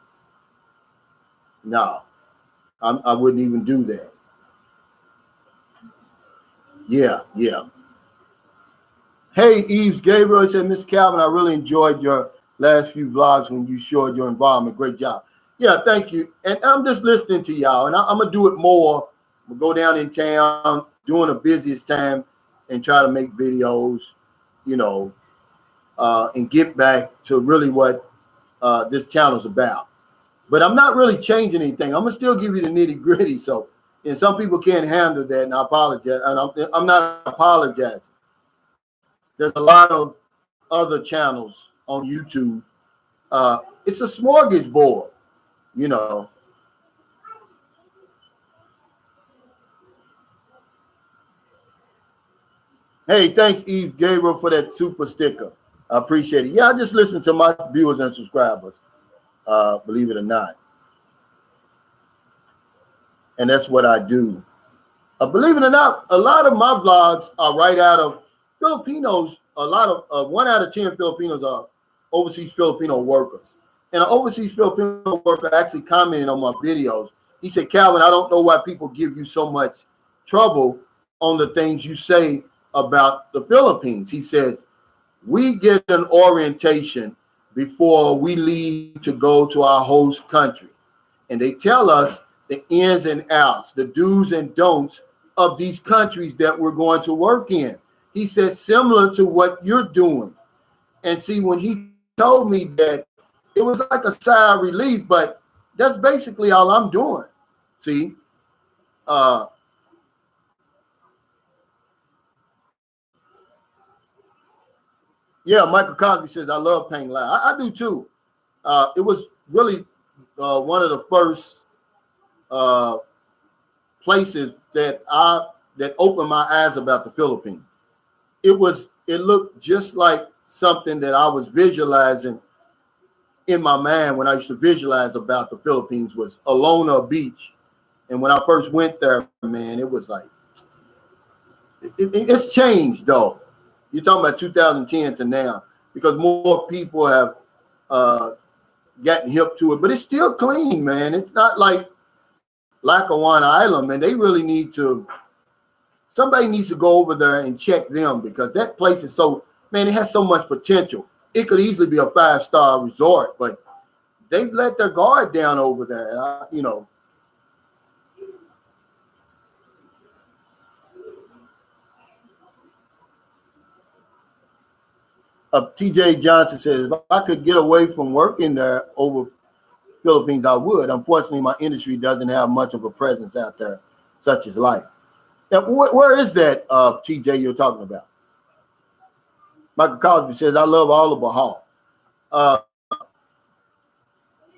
Speaker 1: I wouldn't even do that. Yeah. Hey, Eves Gabriel said, Mr. Calvin, I really enjoyed your last few vlogs when you showed your involvement. Great job. Yeah, thank you. And I'm just listening to y'all, and I'm going to do it more. I'm going to go down in town during the busiest time and try to make videos, you know, and get back to really what this channel is about. But I'm not really changing anything. I'm going to still give you the nitty gritty. So, and some people can't handle that, and I apologize. And I'm not apologizing. There's a lot of other channels on YouTube. It's a smorgasbord, you know. Hey, thanks, Eve Gabriel, for that super sticker. I appreciate it. Yeah, I just listen to my viewers and subscribers, believe it or not. And that's what I do. Believe it or not, a lot of my vlogs are right out of Filipinos. A lot of 1 out of 10 Filipinos are overseas Filipino workers. And an overseas Filipino worker actually commented on my videos. He said, Calvin, I don't know why people give you so much trouble on the things you say about the Philippines. He says, we get an orientation before we leave to go to our host country. And they tell us the ins and outs, the do's and don'ts of these countries that we're going to work in. He says, similar to what you're doing. And see, when he told me that, it was like a sigh of relief, but that's basically all I'm doing. See? Yeah, Michael Cosby says, I love Pang Live. I do too. It was really one of the first places that opened my eyes about the Philippines. It looked just like something that I was visualizing in my mind when I used to visualize about the Philippines was Alona Beach. And when I first went there, man, it was like, it's changed though. You're talking about 2010 to now, because more people have gotten hip to it, but it's still clean, man. It's not like Lackawanna Island, man. They really need to, somebody needs to go over there and check them, because that place is so, man, it has so much potential. It could easily be a 5-star resort, but they've let their guard down over there. And you know, TJ Johnson says, if I could get away from working there over Philippines, I would. Unfortunately, my industry doesn't have much of a presence out there, such as life. Now, where is that, TJ, you're talking about? Michael Cosby says, I love all of Bahal.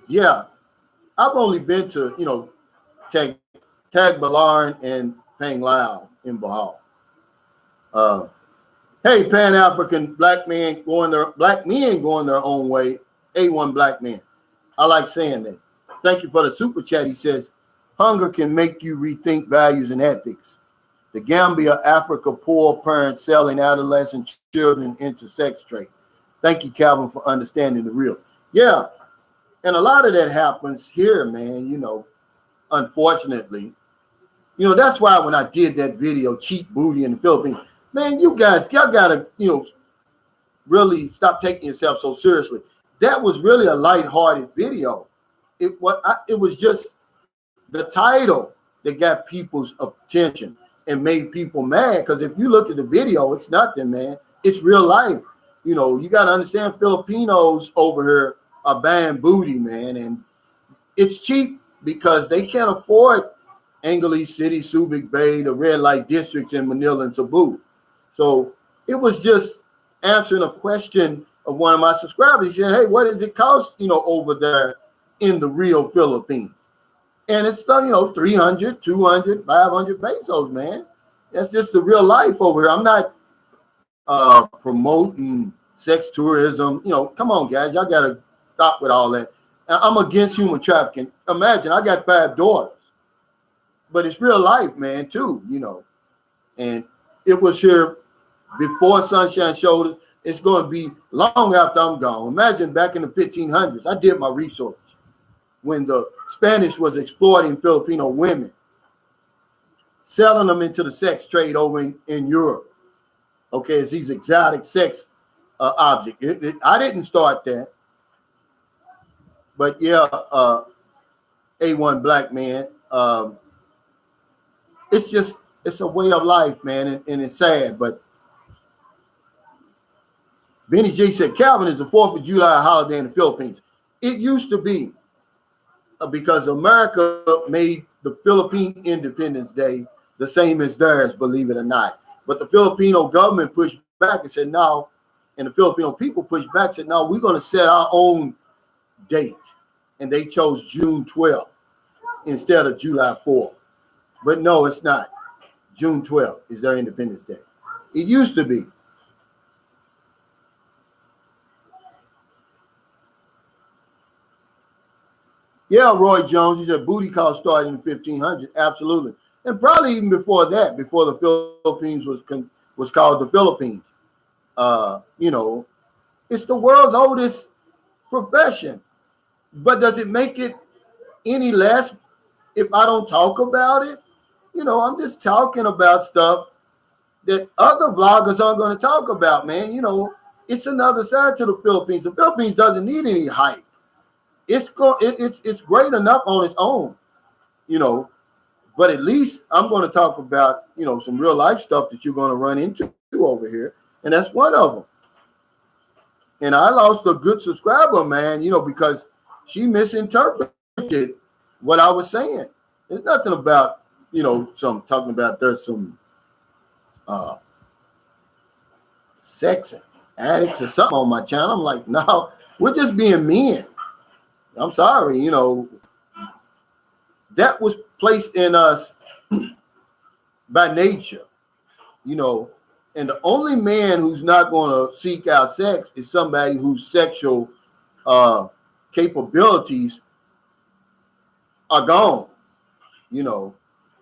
Speaker 1: Yeah, I've only been to, you know, take Tagbilaran and Pang Lao in Bahal. Hey, Pan-African black men going their own way. A1 black men. I like saying that. Thank you for the super chat. He says, hunger can make you rethink values and ethics. The Gambia, Africa, poor parents selling adolescent children into sex trade. Thank you, Calvin, for understanding the real. Yeah, and a lot of that happens here, man, you know, unfortunately. You know, that's why when I did that video, Cheap Booty in the Philippines, man, y'all gotta, you know, really stop taking yourself so seriously. That was really a lighthearted video. It was just the title that got people's attention and made people mad. Because if you look at the video, it's nothing, man. It's real life. You know, you got to understand Filipinos over here are buying booty, man. And it's cheap because they can't afford Angeles City, Subic Bay, the red light districts in Manila and Cebu. So it was just answering a question of one of my subscribers. He said, hey, what does it cost, you know, over there in the real Philippines? And it's, you know, 300, 200, 500 pesos, man. That's just the real life over here. I'm not promoting sex tourism. You know, come on, guys. Y'all got to stop with all that. I'm against human trafficking. Imagine, I got 5 daughters. But it's real life, man, too, you know. And it was here before Sunshine Shoulders. It's going to be long after I'm gone. Imagine back in the 1500s. I did my research when the Spanish was exploiting Filipino women, selling them into the sex trade over in Europe. Okay, it's these exotic sex objects. I didn't start that. But yeah, A1 black man, it's a way of life, man, and it's sad. But Benny J said, Calvin, is the 4th of July holiday in the Philippines. It used to be because America made the Philippine Independence Day the same as theirs, believe it or not. But the Filipino government pushed back and said, no, and the Filipino people pushed back and said, no, we're going to set our own date. And they chose June 12th instead of July 4th. But no, it's not. June 12th is their Independence Day. It used to be. Yeah, Roy Jones, he said booty call started in the 1500s. Absolutely. And probably even before that, before the Philippines was called the Philippines. You know, it's the world's oldest profession. But does it make it any less if I don't talk about it? You know, I'm just talking about stuff that other vloggers aren't going to talk about, man. You know, it's another side to the Philippines. The Philippines doesn't need any hype. It's great enough on its own, you know, but at least I'm going to talk about, you know, some real life stuff that you're going to run into over here. And that's one of them. And I lost a good subscriber, man, you know, because she misinterpreted what I was saying. There's nothing about, you know, talking about there's some sex addicts or something on my channel. I'm like, no, we're just being men. I'm sorry, you know, that was placed in us by nature, you know, and the only man who's not going to seek out sex is somebody whose sexual capabilities are gone. You know,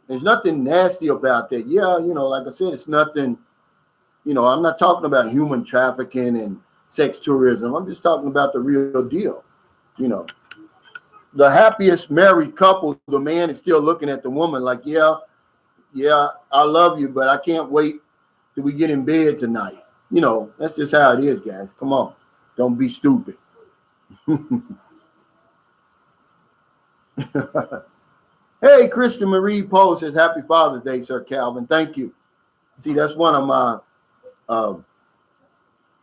Speaker 1: there's nothing nasty about that. Yeah, you know, like I said, it's nothing, you know, I'm not talking about human trafficking and sex tourism. I'm just talking about the real deal, you know. The happiest married couple, the man is still looking at the woman like, yeah, I love you, but I can't wait till we get in bed tonight. You know, that's just how it is, guys. Come on. Don't be stupid. Hey, Kristen Marie Poe says, happy Father's Day, Sir Calvin. Thank you. See, that's one of my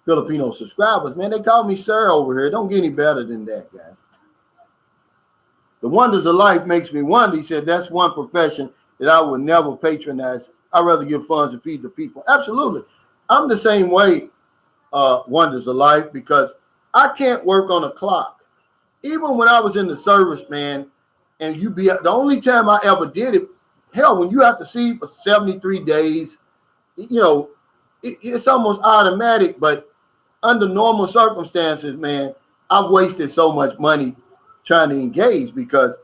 Speaker 1: Filipino subscribers. Man, they call me sir over here. Don't get any better than that, guys. The wonders of life makes me wonder. He said, that's one profession that I would never patronize. I'd rather give funds and feed the people. Absolutely. I'm the same way, wonders of life, because I can't work on a clock. Even when I was in the service, man, and the only time I ever did it hell, when you have to see for 73 days, you know, it's almost automatic. But under normal circumstances, man, I've wasted so much money trying to engage, because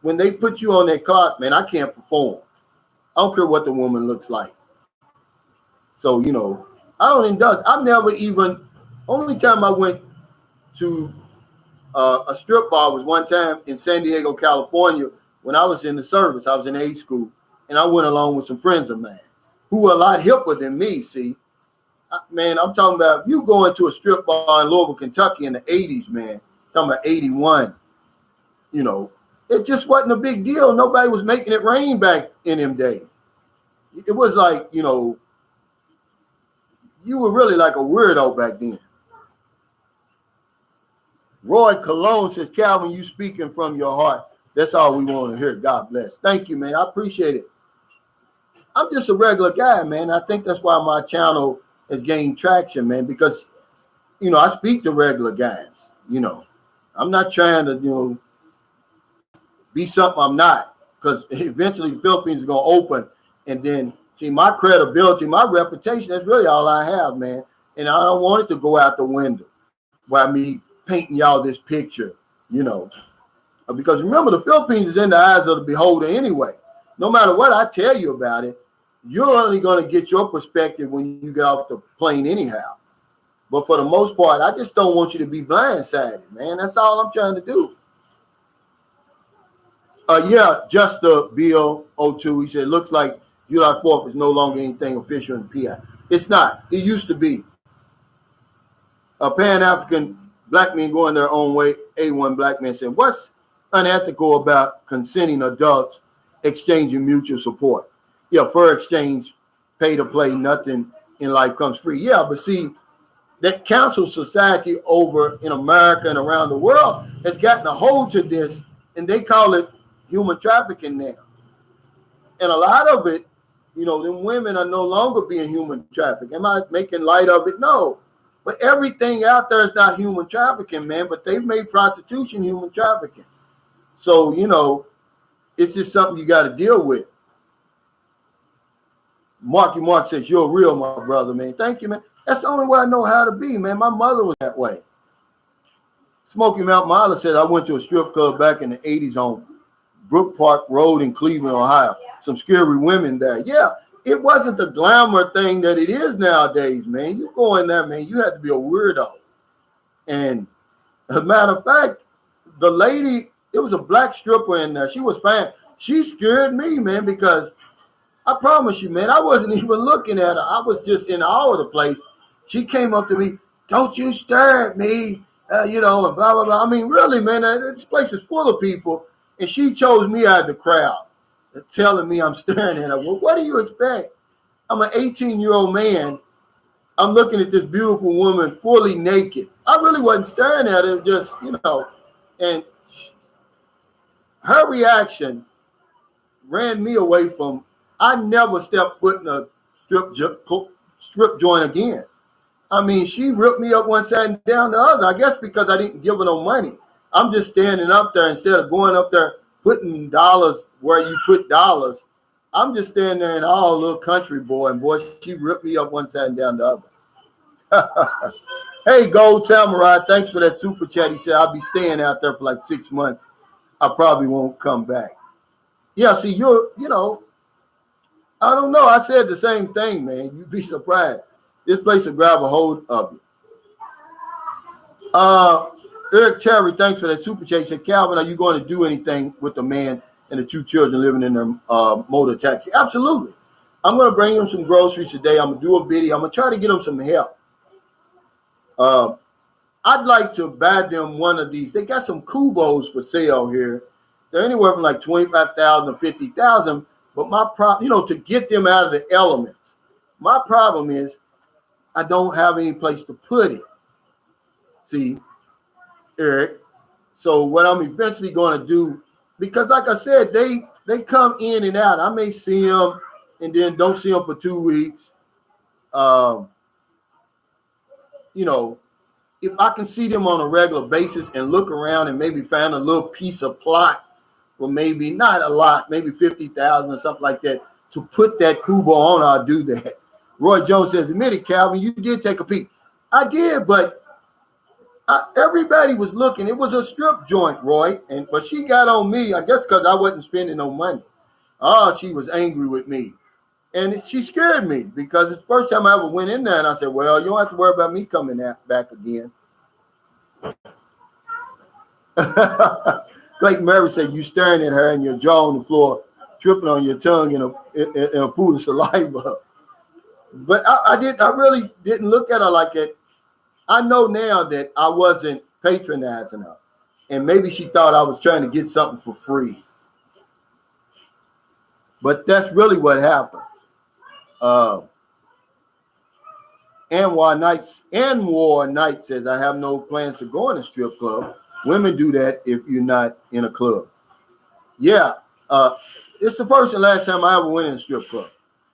Speaker 1: when they put you on that clock, man, I can't perform. I don't care what the woman looks like. So, you know, I don't indulge. I've never even, only time I went to a strip bar was one time in San Diego, California, when I was in the service. I was in age school, and I went along with some friends of mine who were a lot hipper than me, see. Man, I'm talking about, you go into a strip bar in Louisville, Kentucky in the 80s, man, talking about 81, you know, it just wasn't a big deal. Nobody was making it rain back in them days. It was like, you know, you were really like a weirdo back then. Roy Cologne says, Calvin, you speaking from your heart. That's all we want to hear. God bless. Thank you, man. I appreciate it. I'm just a regular guy, man. I think that's why my channel has gained traction, man, because, you know, I speak to regular guys. You know, I'm not trying to, you know, be something I'm not, because eventually the Philippines is going to open, and then, see, my credibility, my reputation, that's really all I have, man. And I don't want it to go out the window by me painting y'all this picture, you know. Because remember, the Philippines is in the eyes of the beholder anyway. No matter what I tell you about it, you're only going to get your perspective when you get off the plane anyhow. But for the most part, I just don't want you to be blindsided, man. That's all I'm trying to do. Yeah, just the Bill 02, he said, looks like July 4th is no longer anything official in the PI. It's not. It used to be. Pan-African black men going their own way. A1 black man said, what's unethical about consenting adults exchanging mutual support? Yeah, for exchange, pay to play, nothing in life comes free. Yeah, but see, that council society over in America and around the world has gotten a hold to this, and they call it human trafficking now. And a lot of it, you know, them women are no longer being human trafficked. Am I making light of it? No. But everything out there is not human trafficking, man, but they've made prostitution human trafficking. So, you know, it's just something you got to deal with. Marky Mark says, you're real, my brother, man. Thank you, man. That's the only way I know how to be, man. My mother was that way. Smoky Mountain Miley says, I went to a strip club back in the 80s on Brook Park Road in Cleveland, Ohio. Some scary women there. Yeah, it wasn't the glamour thing that it is nowadays, man. You go in there, man, you have to be a weirdo. And as a matter of fact, the lady, it was a black stripper in there. She was fine. She scared me, man, because I promise you, man, I wasn't even looking at her. I was just in awe of the place. She came up to me, don't you stare at me, you know, and blah, blah, blah. I mean, really, man, this place is full of people. And she chose me out of the crowd, telling me I'm staring at her. Well, what do you expect? I'm an 18-year-old man. I'm looking at this beautiful woman fully naked. I really wasn't staring at her, just, you know. And her reaction ran me away from, I never stepped foot in a strip joint again. I mean, she ripped me up one side and down the other. I guess because I didn't give her no money. I'm just standing up there instead of going up there putting dollars where you put dollars. I'm just standing there in all little country boy, and boy, she ripped me up one side and down the other. Hey, Gold Samurai, thanks for that super chat. He said, I'll be staying out there for like 6 months. I probably won't come back. Yeah, see, you know, I don't know. I said the same thing, man. You'd be surprised. This place will grab a hold of you. Eric Terry, thanks for that super chat. He said, Calvin, are you going to do anything with the man and the 2 children living in their motor taxi? Absolutely. I'm going to bring them some groceries today. I'm going to do a video. I'm going to try to get them some help. I'd like to buy them one of these. They got some Kubos for sale here. They're anywhere from like $25,000 to $50,000. But my problem, you know, to get them out of the elements, my problem is I don't have any place to put it. See, Eric. So what I'm eventually going to do, because like I said, they come in and out. I may see them and then don't see them for 2 weeks. You know, if I can see them on a regular basis and look around and maybe find a little piece of plot for maybe not a lot, maybe 50,000 or something like that to put that Cuba on. I'll do that. Roy Jones says, admit it, Calvin, you did take a peek. I did, but everybody was looking. It was a strip joint, Roy, but she got on me, I guess because I wasn't spending no money. Oh, she was angry with me. And she scared me because it's the first time I ever went in there, and I said, well, you don't have to worry about me coming back again. Clayton Murray said, you staring at her and your jaw on the floor, tripping on your tongue in a pool of saliva. But I really didn't look at her like that. I know now that I wasn't patronizing her. And maybe she thought I was trying to get something for free. But that's really what happened. Anwar Knight says, I have no plans to go in a strip club. Women do that if you're not in a club. Yeah. It's the first and last time I ever went in a strip club.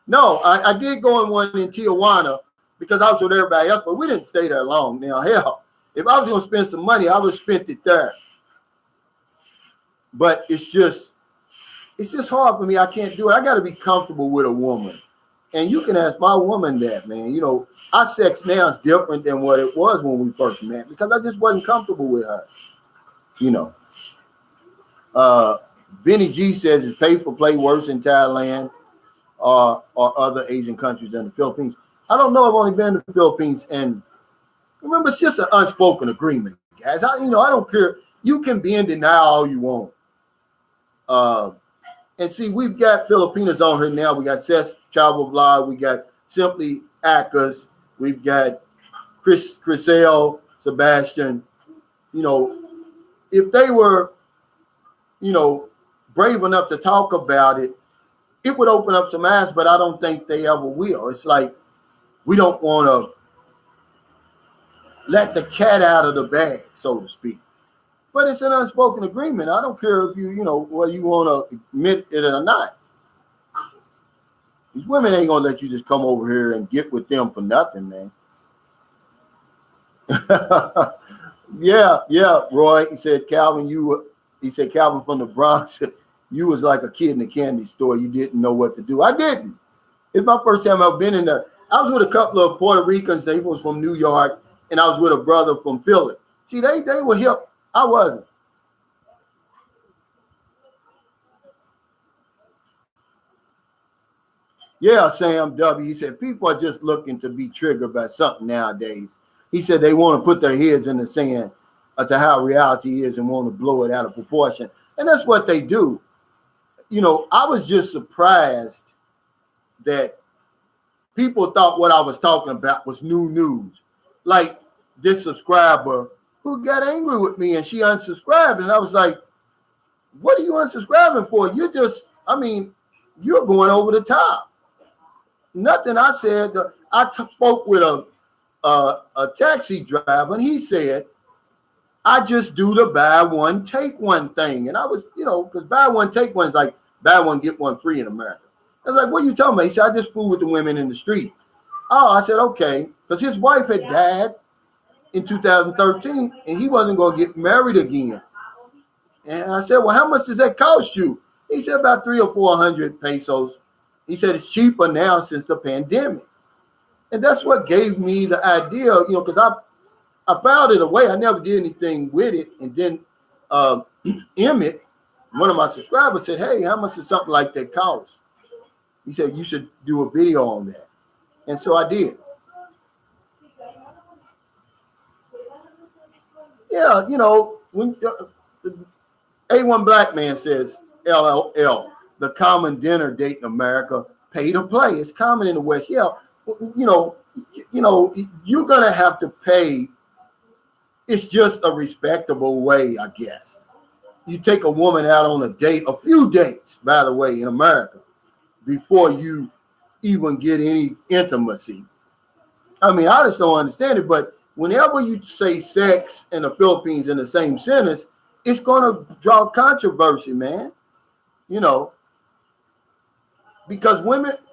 Speaker 1: No, I did go in one in Tijuana because I was with everybody else, but we didn't stay there long. Now, hell, if I was going to spend some money, I would have spent it there. But it's just hard for me. I can't do it. I got to be comfortable with a woman. And you can ask my woman that, man. You know, our sex now is different than what it was when we first met because I just wasn't comfortable with her. You know. Benny G says it's pay for play worse in Thailand or other Asian countries than the Philippines. I don't know. I've only been to the Philippines, and remember, it's just an unspoken agreement, guys. I don't care. You can be in denial all you want. And see, we've got Filipinas on here now. We got Seth Chavo Vlog. We got Simply Akas. We've got Chriselle, Sebastian. You know, if they were, you know, brave enough to talk about it, it would open up some eyes, but I don't think they ever will. It's like we don't want to let the cat out of the bag, so to speak. But it's an unspoken agreement. I don't care if you know, whether you want to admit it or not. These women ain't going to let you just come over here and get with them for nothing, man. Yeah, Roy. He said, Calvin from the Bronx, you was like a kid in the candy store. You didn't know what to do. I didn't. It's my first time I've been in there. I was with a couple of Puerto Ricans. They was from New York, and I was with a brother from Philly. See, they were hip. I wasn't. Yeah, Sam W. He said, people are just looking to be triggered by something nowadays. He said they want to put their heads in the sand to how reality is and want to blow it out of proportion. And that's what they do. You know, I was just surprised that people thought what I was talking about was new news. Like this subscriber who got angry with me and she unsubscribed. And I was like, what are you unsubscribing for? You're going over the top. Nothing I said. I spoke with a taxi driver and he said, I just do the buy one, take one thing. And I was, you know, because buy one, take one is like buy one, get one free in America. I was like, what are you talking about? He said, I just fool with the women in the street. Oh, I said, okay. Because his wife had died in 2013 and he wasn't going to get married again. And I said, well, how much does that cost you? He said about 300 or 400 pesos. He said it's cheaper now since the pandemic. And that's what gave me the idea, you know, because I found it a way. I never did anything with it. And then Emmett, one of my subscribers, said, hey, how much does something like that cost? He said, you should do a video on that. And so I did. Yeah, you know, when A1 Black Man says, LLL, the common dinner date in America, pay to play. It's common in the West. Yeah, you know, you're going to have to pay. It's just a respectable way, I guess. You take a woman out on a date, a few dates, by the way, in America, before you even get any intimacy. I mean, I just don't understand it, but whenever you say sex in the Philippines in the same sentence, it's going to draw controversy, man. You know, because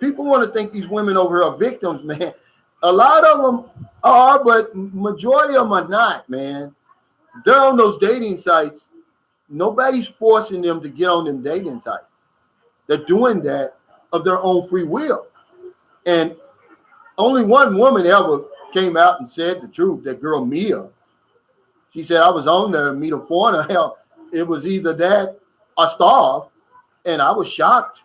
Speaker 1: people want to think these women over here are victims, man. A lot of them are, but majority of them are not, man. They're on those dating sites Nobody's forcing them to get on them dating sites. They're doing that of their own free will. And only one woman ever came out and said the truth, that girl Mia. She said, I was on there to meet a foreigner. Hell, it was either that or starve. And I was shocked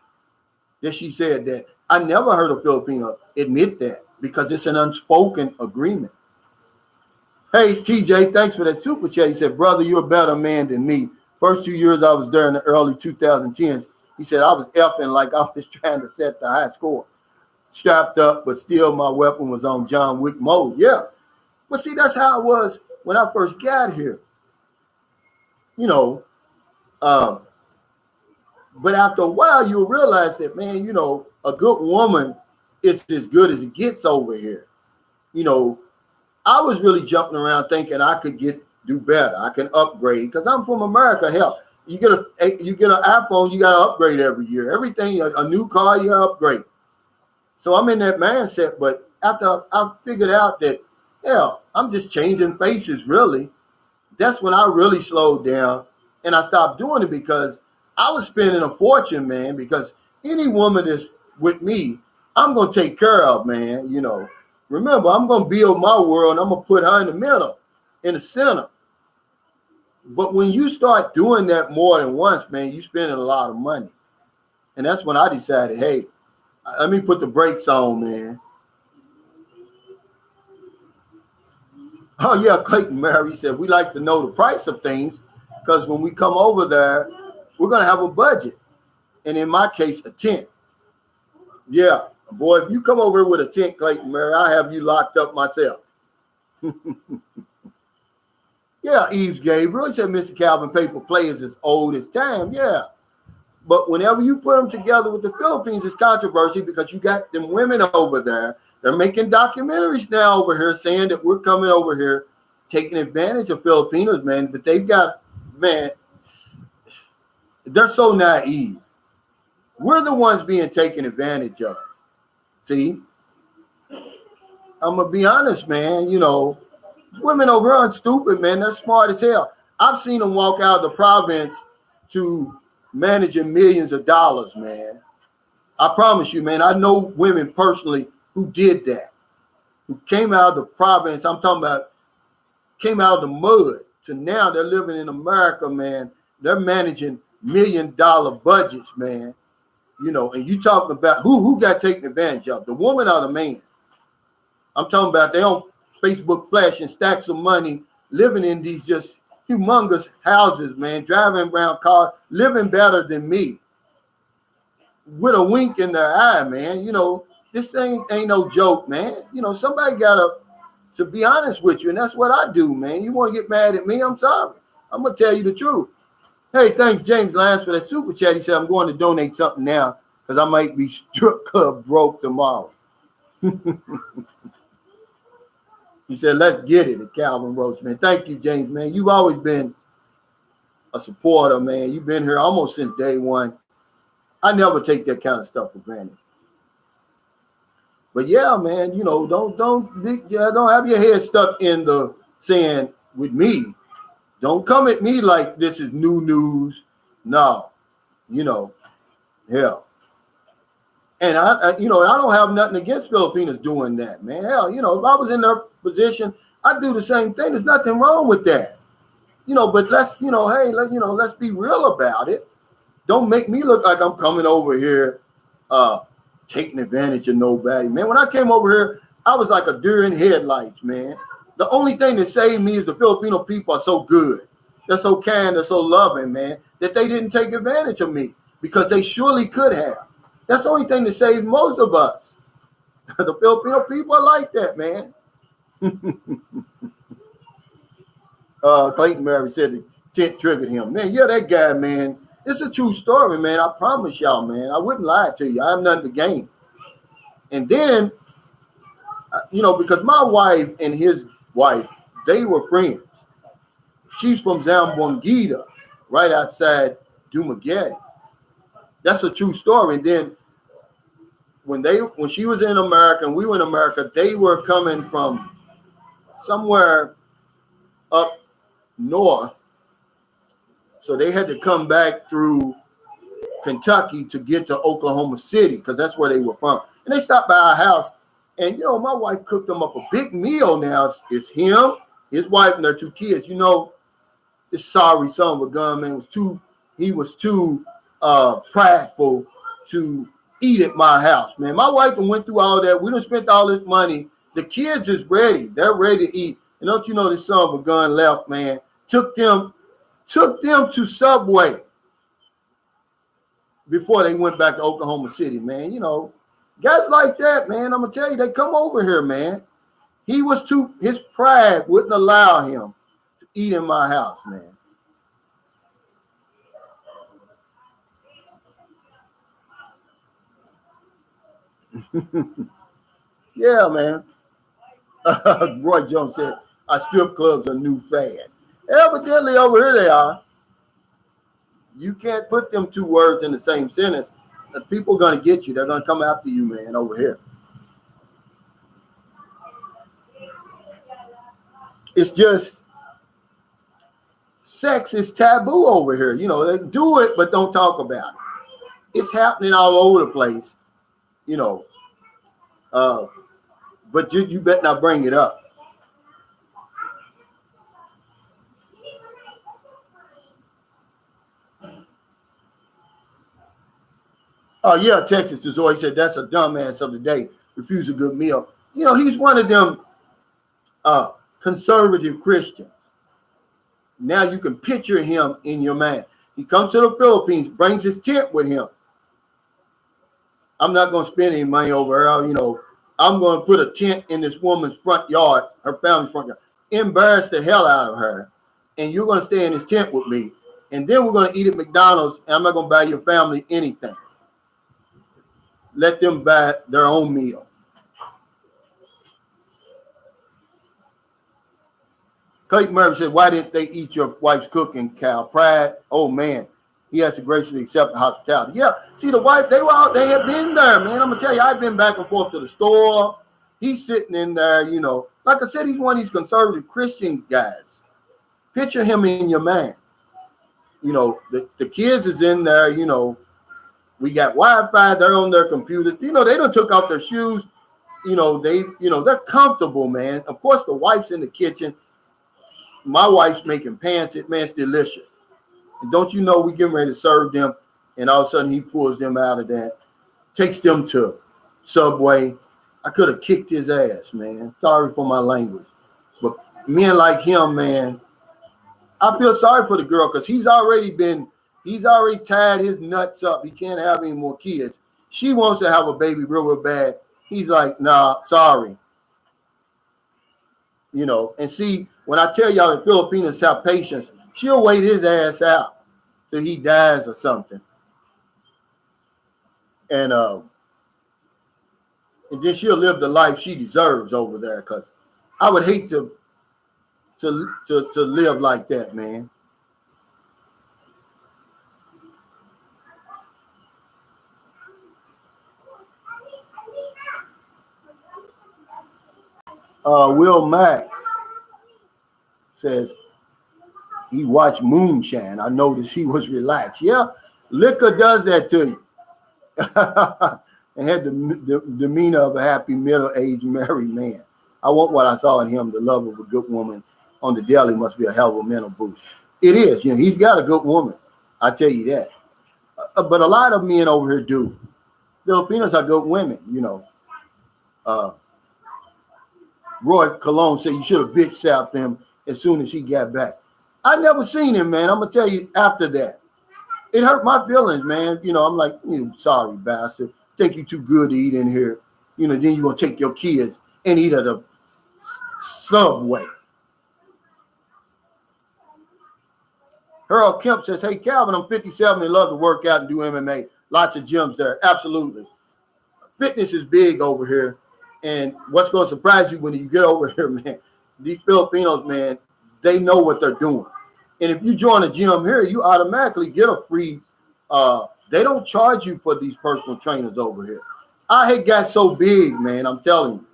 Speaker 1: that she said that. I never heard a Filipino admit that because it's an unspoken agreement. Hey, TJ, thanks for that super chat. He said, brother, you're a better man than me. First 2 years I was there in the early 2010s. He said, I was effing like I was trying to set the high score. Strapped up, but still my weapon was on John Wick mode. Yeah. But see, that's how it was when I first got here. You know, but after a while, you'll realize that, man, you know, a good woman is as good as it gets over here. You know, I was really jumping around thinking I could do better. I can upgrade because I'm from America. Hell, you get an iPhone, you got to upgrade every year. Everything, a new car, you upgrade. So I'm in that mindset. But after I figured out that, hell, I'm just changing faces, really. That's when I really slowed down and I stopped doing it because I was spending a fortune, man, because any woman that's with me, I'm going to take care of, man. You know, remember, I'm going to build my world and I'm going to put her in the middle, in the center. But when you start doing that more than once, man, you're spending a lot of money. And that's when I decided, hey, let me put the brakes on, man. Oh, yeah, Clayton Mary said, we like to know the price of things because when we come over there, we're going to have a budget. And in my case, a tent. Yeah, boy, if you come over here with a tent, Clayton Mary, I'll have you locked up myself. Yeah, Eves Gabriel said Mr. Calvin paper play is as old as time. Yeah. But whenever you put them together with the Philippines, it's controversy because you got them women over there. They're making documentaries now over here saying that we're coming over here taking advantage of Filipinos, man. But they've got, man, they're so naive. We're the ones being taken advantage of. See? I'm going to be honest, man. You know, women over here aren't stupid, man. They're smart as hell. I've seen them walk out of the province to managing millions of dollars, man. I promise you, man. I know women personally who did that, who came out of the province. I'm talking about came out of the mud to now they're living in America, man. They're managing $1 million budgets, man. You know, and you talking about who got taken advantage of, the woman or the man? I'm talking about they on Facebook flashing stacks of money, living in these just humongous houses, man, driving around cars, living better than me, with a wink in their eye, man. You know, this thing ain't no joke, man. You know, somebody got to be honest with you, and that's what I do, man. You want to get mad at me? I'm sorry. I'm going to tell you the truth. Hey, thanks, James Lance, for that super chat. He said, I'm going to donate something now because I might be strip club broke tomorrow. He said, let's get it at Calvin Roach, man. Thank you, James, man. You've always been a supporter, man. You've been here almost since day one. I never take that kind of stuff for granted. But yeah, man, you know, don't have your head stuck in the sand with me. Don't come at me like this is new news. No, you know, hell. And I don't have nothing against Filipinos doing that, man. Hell, you know, if I was in their position, I'd do the same thing. There's nothing wrong with that. You know, but let's be real about it. Don't make me look like I'm coming over here taking advantage of nobody, man. When I came over here, I was like a deer in headlights, man. The only thing that saved me is the Filipino people are so good. They're so kind, they're so loving, man, that they didn't take advantage of me because they surely could have. That's the only thing that saved most of us. The Filipino people are like that, man. Clayton Mary said the tent triggered him. Man, yeah, that guy, man. It's a true story, man. I promise y'all, man. I wouldn't lie to you. I have nothing to gain. And then, you know, because my wife and his wife, they were friends. She's from Zamboanguita, right outside Dumaguete. That's a true story. And then when she was in America and we were in America, they were coming from somewhere up north, So they had to come back through Kentucky to get to Oklahoma City because that's where they were from. And they stopped by our house. And, my wife cooked them up a big meal now. It's him, his wife, and their 2 kids. This sorry son of a gun, man, was too prideful to eat at my house, man. My wife went through all that. We done spent all this money. The kids is ready. They're ready to eat. And don't you know this son of a gun left, man, took them to Subway before they went back to Oklahoma City, man. Guys like that, man, I'm going to tell you, they come over here, man. His pride wouldn't allow him to eat in my house, man. Yeah, man. Roy Jones said, our strip clubs are new fad. Evidently, over here they are. You can't put them 2 words in the same sentence. The people are going to get you. They're going to come after you, man, over here. It's just sex is taboo over here. They do it, but don't talk about it. It's happening all over the place, but you better not bring it up. Oh, yeah, Texas is always said that's a dumbass of the day. Refuse a good meal. He's one of them conservative Christians. Now you can picture him in your mind. He comes to the Philippines, brings his tent with him. I'm not going to spend any money over her. I'm going to put a tent in this woman's front yard, her family's front yard, embarrass the hell out of her, and you're going to stay in this tent with me, and then we're going to eat at McDonald's, and I'm not going to buy your family anything. Let them buy their own meal. Clayton Murphy said, why didn't they eat your wife's cooking, Cal? Pride, oh, man. He has to graciously accept the hospitality. Yeah, see, the wife, they have been there, man. I'm going to tell you, I've been back and forth to the store. He's sitting in there, Like I said, he's one of these conservative Christian guys. Picture him in your mind. The kids is in there, We got Wi-Fi, they're on their computers. They done took off their shoes. They're comfortable, man. Of course, the wife's in the kitchen. My wife's making pants. Man, it's delicious. And don't you know we getting ready to serve them, and all of a sudden he pulls them out of that, takes them to Subway. I could have kicked his ass, man. Sorry for my language. But men like him, man, I feel sorry for the girl because he's already tied his nuts up. He can't have any more kids. She wants to have a baby real bad. He's like, nah, sorry. And see, when I tell y'all the Filipinos have patience, she'll wait his ass out till he dies or something. And then she'll live the life she deserves over there, because I would hate to live like that, man. Will Mack says he watched Moonshine. I noticed he was relaxed. Yeah, liquor does that to you. And had the demeanor of a happy middle-aged married man. I want what I saw in him, the love of a good woman on the daily must be a hell of a mental boost. It is. He's got a good woman. I tell you that. But a lot of men over here do. Filipinos are good women, Roy Colon said you should have bitch slapped him as soon as he got back. I never seen him, man. I'm going to tell you after that. It hurt my feelings, man. I'm like, sorry, bastard. Think you too good to eat in here. Then you're going to take your kids and eat at a Subway. Harold Kemp says, hey, Calvin, I'm 57 and love to work out and do MMA. Lots of gyms there. Absolutely. Fitness is big over here. And what's going to surprise you when you get over here, man, these Filipinos, man, they know what they're doing. And if you join a gym here, you automatically get a free, they don't charge you for these personal trainers over here. I had got so big, man, I'm telling you,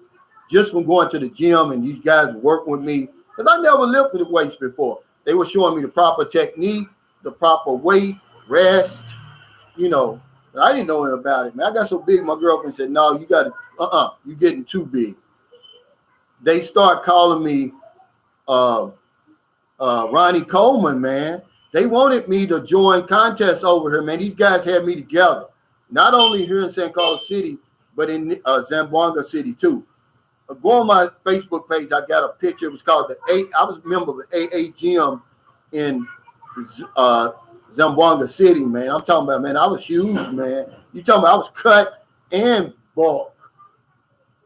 Speaker 1: just from going to the gym and these guys working with me, because I never lifted weights before. They were showing me the proper technique. the proper weight, rest. You know, I didn't know about it, man. I got so big, my girlfriend said, no, you got to, you're getting too big. They start calling me Ronnie Coleman, man. They wanted me to join contests over here, man. These guys had me together, not only here in San Carlos City, but in Zamboanga City too. Go on my Facebook page. I got a picture. It was called I was a member of the AA gym in Zamboanga City, man. I'm talking about, man, I was huge, man. You talking about I was cut and bulk.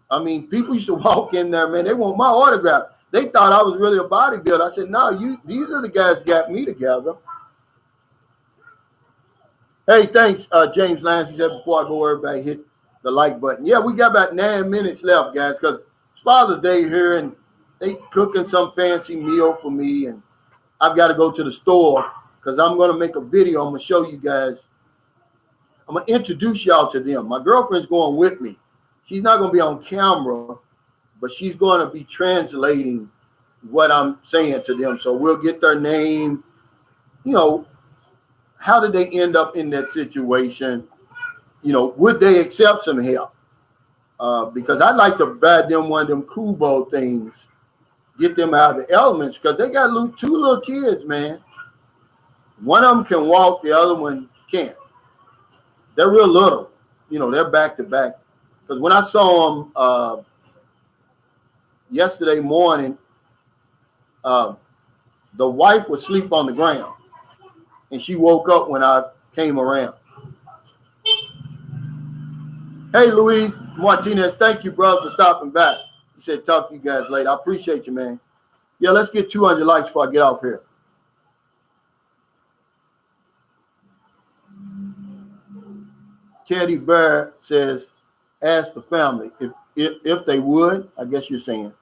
Speaker 1: I mean, people used to walk in there, man. They want my autograph. They thought I was really a bodybuilder. I said, no, these are the guys that got me together. Hey, thanks, James Lance. He said before I go, everybody hit the like button. Yeah, we got about 9 minutes left, guys, because it's Father's Day here, and they cooking some fancy meal for me, and I've got to go to the store because I'm going to make a video. I'm going to show you guys. I'm going to introduce y'all to them. My girlfriend's going with me. She's not going to be on camera, but she's going to be translating what I'm saying to them. So we'll get their name. You know, how did they end up in that situation? You know, would they accept some help? Because I'd like to buy them one of them Kubo things, get them out of the elements, because they got two little kids, man. One of them can walk, the other one can't. They're real little. You know, they're back to back. Because when I saw them yesterday morning, the wife was asleep on the ground, and she woke up when I came around. Hey, Luis Martinez, thank you, brother, for stopping back. He said, talk to you guys later. I appreciate you, man. Yeah, let's get 200 likes before I get off here. Teddy Bear says, ask the family if they would. I guess you're saying.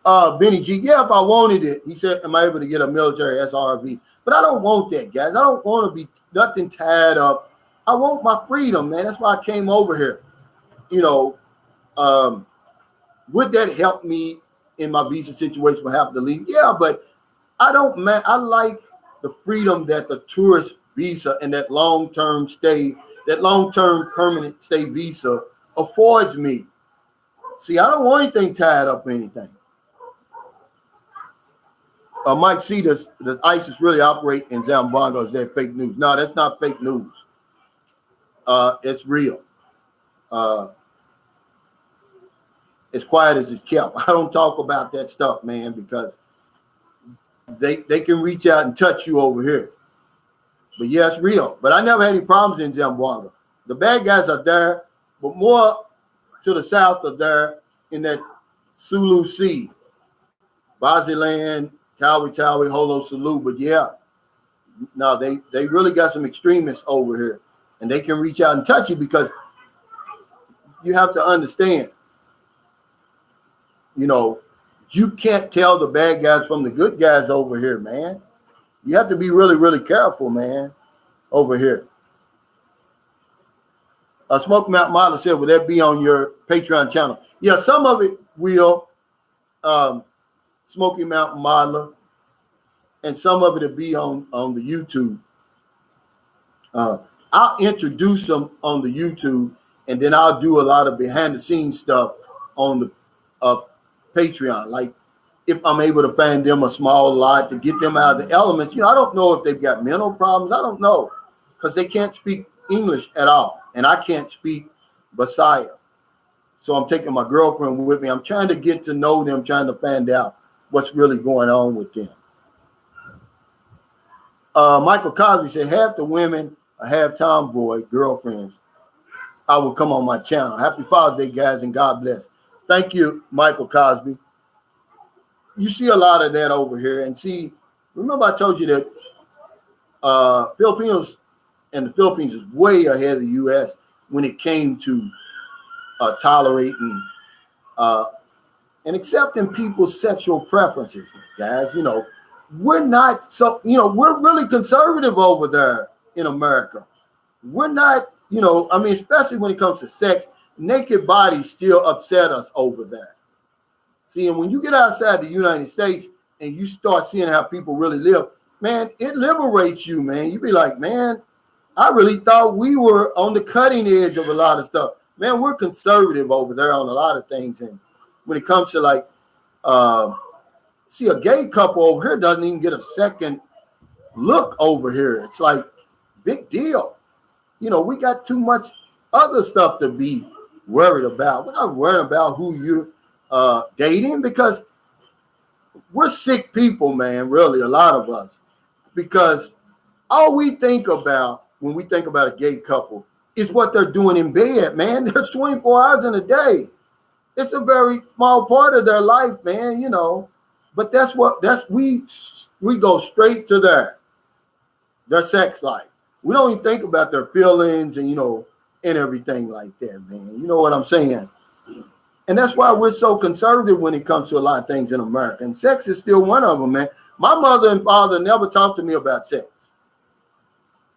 Speaker 1: Benny G, yeah, if I wanted it, he said, am I able to get a military SRV? But I don't want that, guys. I don't want to be nothing tied up. I want my freedom, man. That's why I came over here. You know, would that help me in my visa situation when I have to leave? Yeah, but I don't, man. I like the freedom that the tourist visa and that long-term stay, that long-term permanent stay visa affords me. See, I don't want anything tied up or anything. Mike C, does ISIS really operate in Zamboanga, or is that fake news? No, that's not fake news. It's real. As quiet as it's kept. I don't talk about that stuff, man, because they can reach out and touch you over here. But yeah, it's real. But I never had any problems in Zamboanga. The bad guys are there, but more to the south of there in that Sulu Sea, Baziland, Tawi, Holo Sulu. But yeah, no, they really got some extremists over here, and they can reach out and touch you because you have to understand, you know, you can't tell the bad guys from the good guys over here, man. You have to be really, really careful, man, over here. Smoky Mountain Model said, will that be on your Patreon channel? Yeah, some of it will, Smoky Mountain Modeler, and some of it will be on the YouTube. I'll introduce them on the YouTube, and then I'll do a lot of behind-the-scenes stuff on the Patreon, like if I'm able to find them a small lot to get them out of the elements. You know, I don't know if they've got mental problems. I don't know, because they can't speak English at all, and I can't speak Bisaya. So I'm taking my girlfriend with me. I'm trying to get to know them, trying to find out what's really going on with them. Michael Cosby said, half the women are half tomboy girlfriends. I will come on my channel. Happy Father's Day, guys, and God bless. Thank you, Michael Cosby. You see a lot of that over here. And see, remember I told you that Filipinos and the Philippines is way ahead of the U.S. when it came to tolerating and accepting people's sexual preferences, guys. You know, we're not so, you know, we're really conservative over there in America. We're not, you know, I mean, especially when it comes to sex, naked bodies still upset us over there. See, and when you get outside the United States and you start seeing how people really live, man, it liberates you, man. You be like, man, I really thought we were on the cutting edge of a lot of stuff. Man, we're conservative over there on a lot of things. And when it comes to like, see, a gay couple over here doesn't even get a second look over here. It's like, big deal. You know, we got too much other stuff to be worried about. We're not worried about who you're dating, because we're sick people, man, really, a lot of us. Because all we think about when we think about a gay couple is what they're doing in bed, man. There's 24 hours in a day. It's a very small part of their life, man, you know. But we go straight to their sex life. We don't even think about their feelings and, you know, and everything like that, man. You know what I'm saying? And that's why we're so conservative when it comes to a lot of things in America. And sex is still one of them, man. My mother and father never talked to me about sex.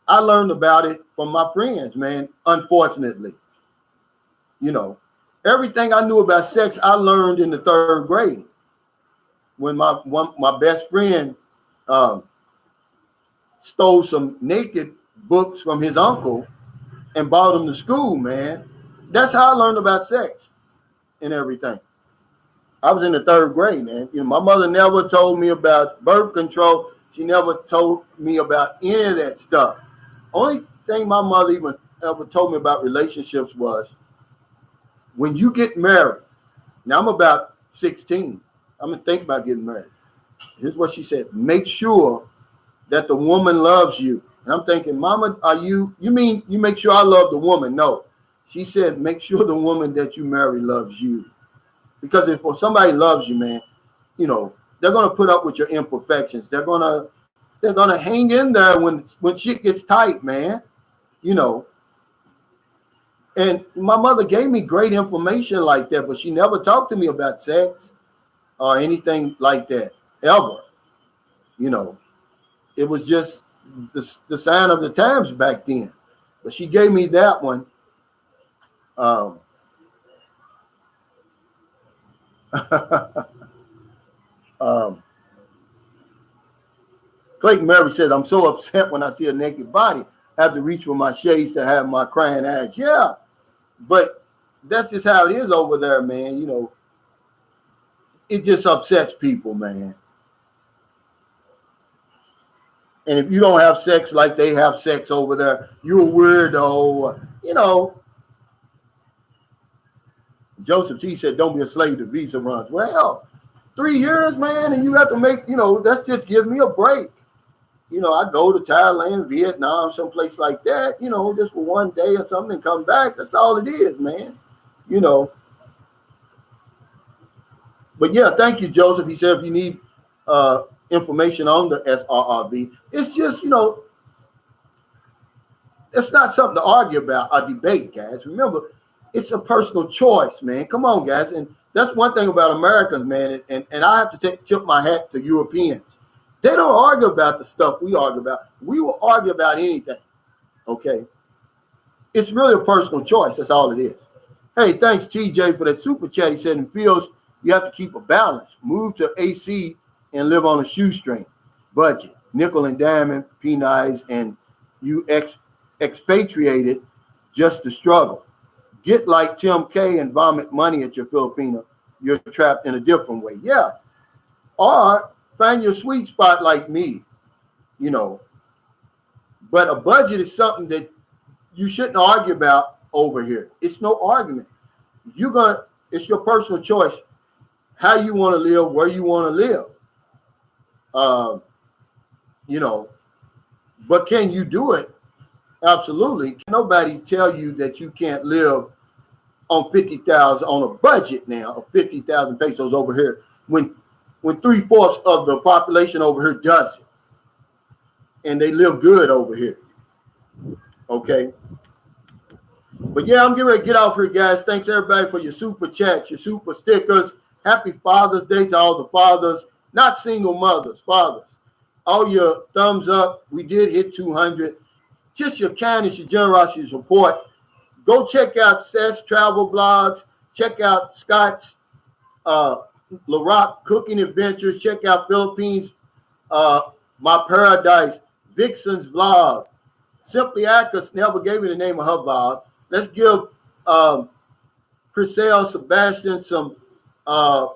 Speaker 1: I learned about it from my friends, man, unfortunately. You know, everything I knew about sex, I learned in the 3rd grade when my best friend stole some naked books from his uncle and brought them to school, man. That's how I learned about sex and everything. I was in the 3rd grade, man. You know, my mother never told me about birth control. She never told me about any of that stuff. Only thing my mother even ever told me about relationships was, when you get married, now I'm about 16, I'm gonna think about getting married. Here's what she said: make sure that the woman loves you. And I'm thinking, Mama, you mean you make sure I love the woman? No. She said, make sure the woman that you marry loves you. Because if somebody loves you, man, you know, they're gonna put up with your imperfections. They're gonna hang in there when shit gets tight, man. You know. And my mother gave me great information like that, but she never talked to me about sex or anything like that, ever. You know, it was just the sign of the times back then. But she gave me that one. Clayton Murray says, I'm so upset when I see a naked body. I have to reach for my shades to have my crying eyes. Yeah, but that's just how it is over there, man. You know, it just upsets people, man. And if you don't have sex like they have sex over there, you're a weirdo. You know, Joseph T said, don't be a slave to visa runs. Well, 3 years, man, and you have to make, you know, that's just give me a break. You know, I go to Thailand, Vietnam, someplace like that, you know, just for one day or something and come back. That's all it is, man. You know. But yeah, thank you, Joseph. He said if you need information on the SRRB, it's just, you know, it's not something to argue about or debate, guys. Remember, it's a personal choice, man. Come on, guys. And that's one thing about Americans, man. And I have to tip my hat to Europeans. They don't argue about the stuff we argue about. We will argue about anything, okay? It's really a personal choice. That's all it is. Hey, thanks, TJ, for that super chat. He said in Fields, you have to keep a balance. Move to AC and live on a shoestring budget. Nickel and diamond, P9s, and you expatriated just to struggle. Get like Tim K and vomit money at your Filipino. You're trapped in a different way. Yeah. Or find your sweet spot like me, you know. But a budget is something that you shouldn't argue about over here. It's no argument. It's your personal choice how you want to live, where you want to live. You know, but can you do it? Absolutely. Can nobody tell you that you can't live on 50,000 on a budget now of 50,000 pesos over here when 3/4 of the population over here does it, and they live good over here. Okay. But yeah, I'm getting ready to get off here, guys. Thanks everybody for your super chats, your super stickers. Happy Father's Day to all the fathers, not single mothers, fathers. All your thumbs up. We did hit 200. Just your kindness, your generosity, your support. Go check out Seth's travel blogs. Check out Scott's LaRock Cooking Adventures. Check out Philippines, My Paradise, Vixen's Vlog. Simply Actress never gave me the name of her vlog. Let's give Chriselle Sebastian some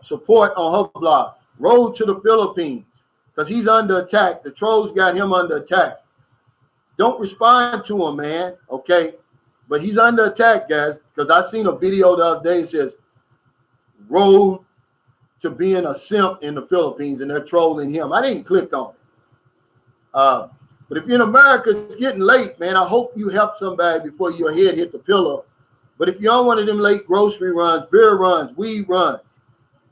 Speaker 1: support on her vlog. Road to the Philippines, because he's under attack. The trolls got him under attack. Don't respond to him, man, okay? But he's under attack, guys, because I seen a video the other day that says, road to being a simp in the Philippines, and they're trolling him. I didn't click on it. But if you're in America, it's getting late, man. I hope you help somebody before your head hit the pillow. But if you're on one of them late grocery runs, beer runs, weed runs,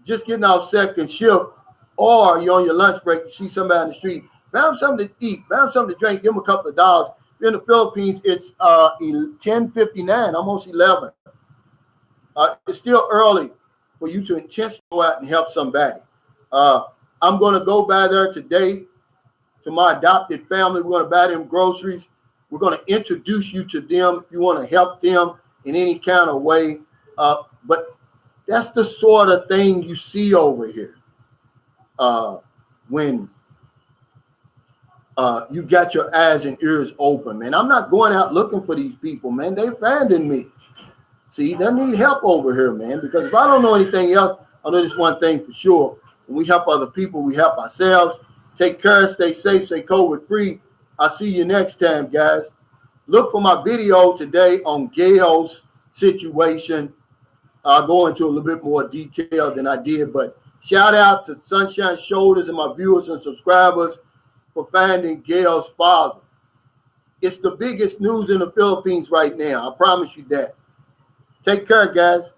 Speaker 1: just getting off second shift, or you're on your lunch break, you see somebody on the street, buy them something to eat, buy them something to drink, give them a couple of dollars. If you're in the Philippines, it's 10:59, almost 11. It's still early for you to intentionally go out and help somebody. I'm going to go by there today to my adopted family. We're going to buy them groceries. We're going to introduce you to them if you want to help them in any kind of way. But that's the sort of thing you see over here when you got your eyes and ears open, man. I'm not going out looking for these people, man. They finding me. See, they need help over here, man, because if I don't know anything else, I know this one thing for sure. When we help other people, we help ourselves. Take care, stay safe, stay COVID free. I'll see you next time, guys. Look for my video today on Gail's situation. I'll go into a little bit more detail than I did, but shout out to Sunshine Shoulders and my viewers and subscribers for finding Gail's father. It's the biggest news in the Philippines right now. I promise you that. Take care, guys.